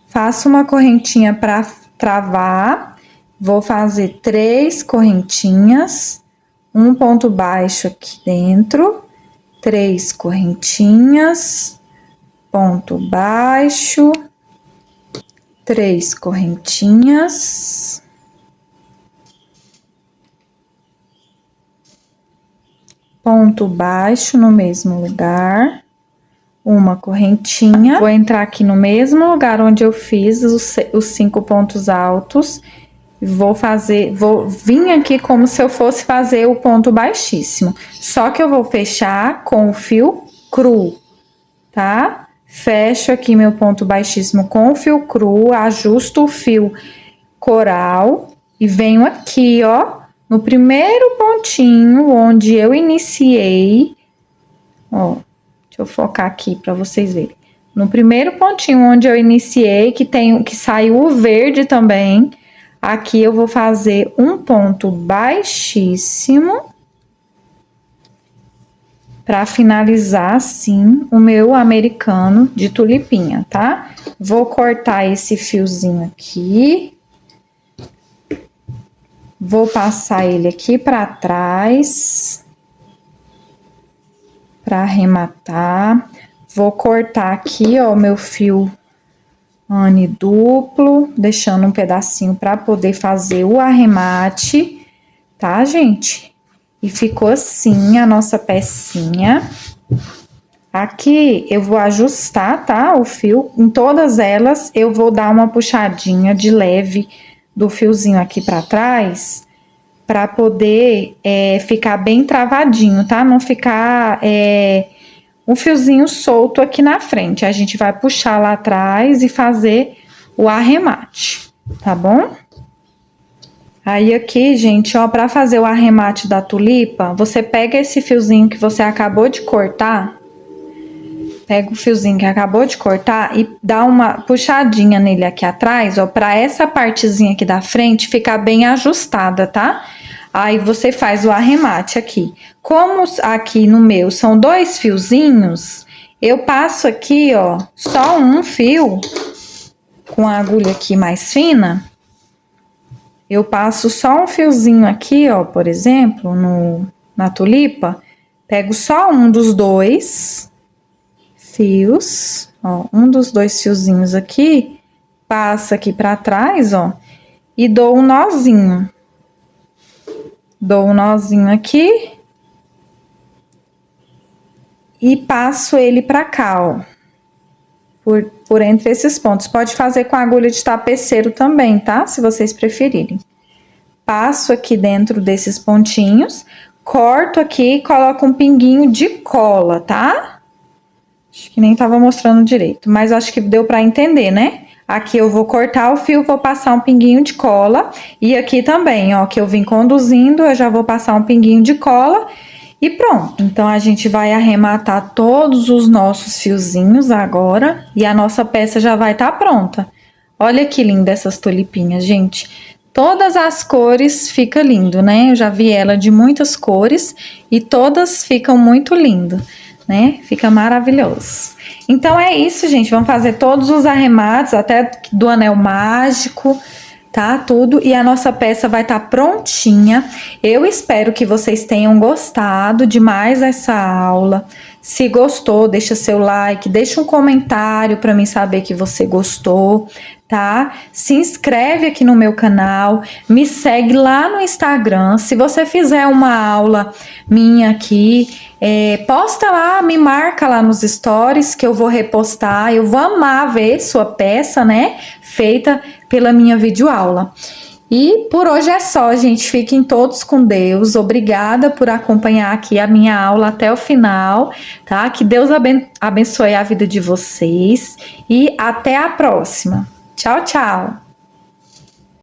faço uma correntinha para travar, vou fazer 3 correntinhas, um ponto baixo aqui dentro, 3 correntinhas, ponto baixo, 3 correntinhas, ponto baixo no mesmo lugar, uma correntinha. Vou entrar aqui no mesmo lugar onde eu fiz os 5 pontos altos. Vou vir aqui como se eu fosse fazer o ponto baixíssimo. Só que eu vou fechar com o fio cru, tá? Fecho aqui meu ponto baixíssimo com o fio cru, ajusto o fio coral e venho aqui, ó, no primeiro pontinho onde eu iniciei, ó, deixa eu focar aqui para vocês verem. No primeiro pontinho onde eu iniciei, que saiu o verde também, aqui eu vou fazer um ponto baixíssimo para finalizar assim o meu americano de tulipinha, tá? Vou cortar esse fiozinho aqui. Vou passar ele aqui para trás para arrematar. Vou cortar aqui, ó, o meu fio Anne duplo, deixando um pedacinho para poder fazer o arremate, tá, gente? E ficou assim a nossa pecinha. Aqui eu vou ajustar, tá? O fio, em todas elas eu vou dar uma puxadinha de leve do fiozinho aqui para trás, para poder ficar bem travadinho, tá? Não ficar um fiozinho solto aqui na frente. A gente vai puxar lá atrás e fazer o arremate, tá bom? Aí aqui, gente, ó, para fazer o arremate da tulipa, você pega esse fiozinho que você acabou de cortar, pega o fiozinho que acabou de cortar e dá uma puxadinha nele aqui atrás, ó, para essa partezinha aqui da frente ficar bem ajustada, tá? Aí você faz o arremate aqui. Como aqui no meu são 2 fiozinhos, eu passo aqui, ó, só um fio com a agulha aqui mais fina. Eu passo só um fiozinho aqui, ó, por exemplo, na tulipa, pego só um dos 2 fios, ó, um dos 2 fiozinhos aqui, passa aqui pra trás, ó, e dou um nozinho. Dou um nozinho aqui e passo ele pra cá, ó, por entre esses pontos. Pode fazer com agulha de tapeceiro também, tá? Se vocês preferirem. Passo aqui dentro desses pontinhos, corto aqui e coloco um pinguinho de cola, tá? Acho que nem tava mostrando direito, mas acho que deu para entender, né? Aqui eu vou cortar o fio, vou passar um pinguinho de cola. E aqui também, ó, que eu vim conduzindo, eu já vou passar um pinguinho de cola e pronto. Então a gente vai arrematar todos os nossos fiozinhos agora e a nossa peça já vai estar pronta. Olha que linda essas tulipinhas, gente. Todas as cores fica lindo, né? Eu já vi ela de muitas cores e todas ficam muito lindo, né? Fica maravilhoso. Então é isso, gente. Vamos fazer todos os arremates, até do anel mágico, tá? Tudo. E a nossa peça vai estar prontinha. Eu espero que vocês tenham gostado demais dessa aula. Se gostou, deixa seu like, deixa um comentário para mim saber que você gostou, tá? Se inscreve aqui no meu canal, me segue lá no Instagram. Se você fizer uma aula minha aqui, posta lá, me marca lá nos stories que eu vou repostar. Eu vou amar ver sua peça, né? Feita pela minha videoaula. E por hoje é só, gente. Fiquem todos com Deus. Obrigada por acompanhar aqui a minha aula até o final, tá? Que Deus abençoe a vida de vocês e até a próxima. Tchau, tchau!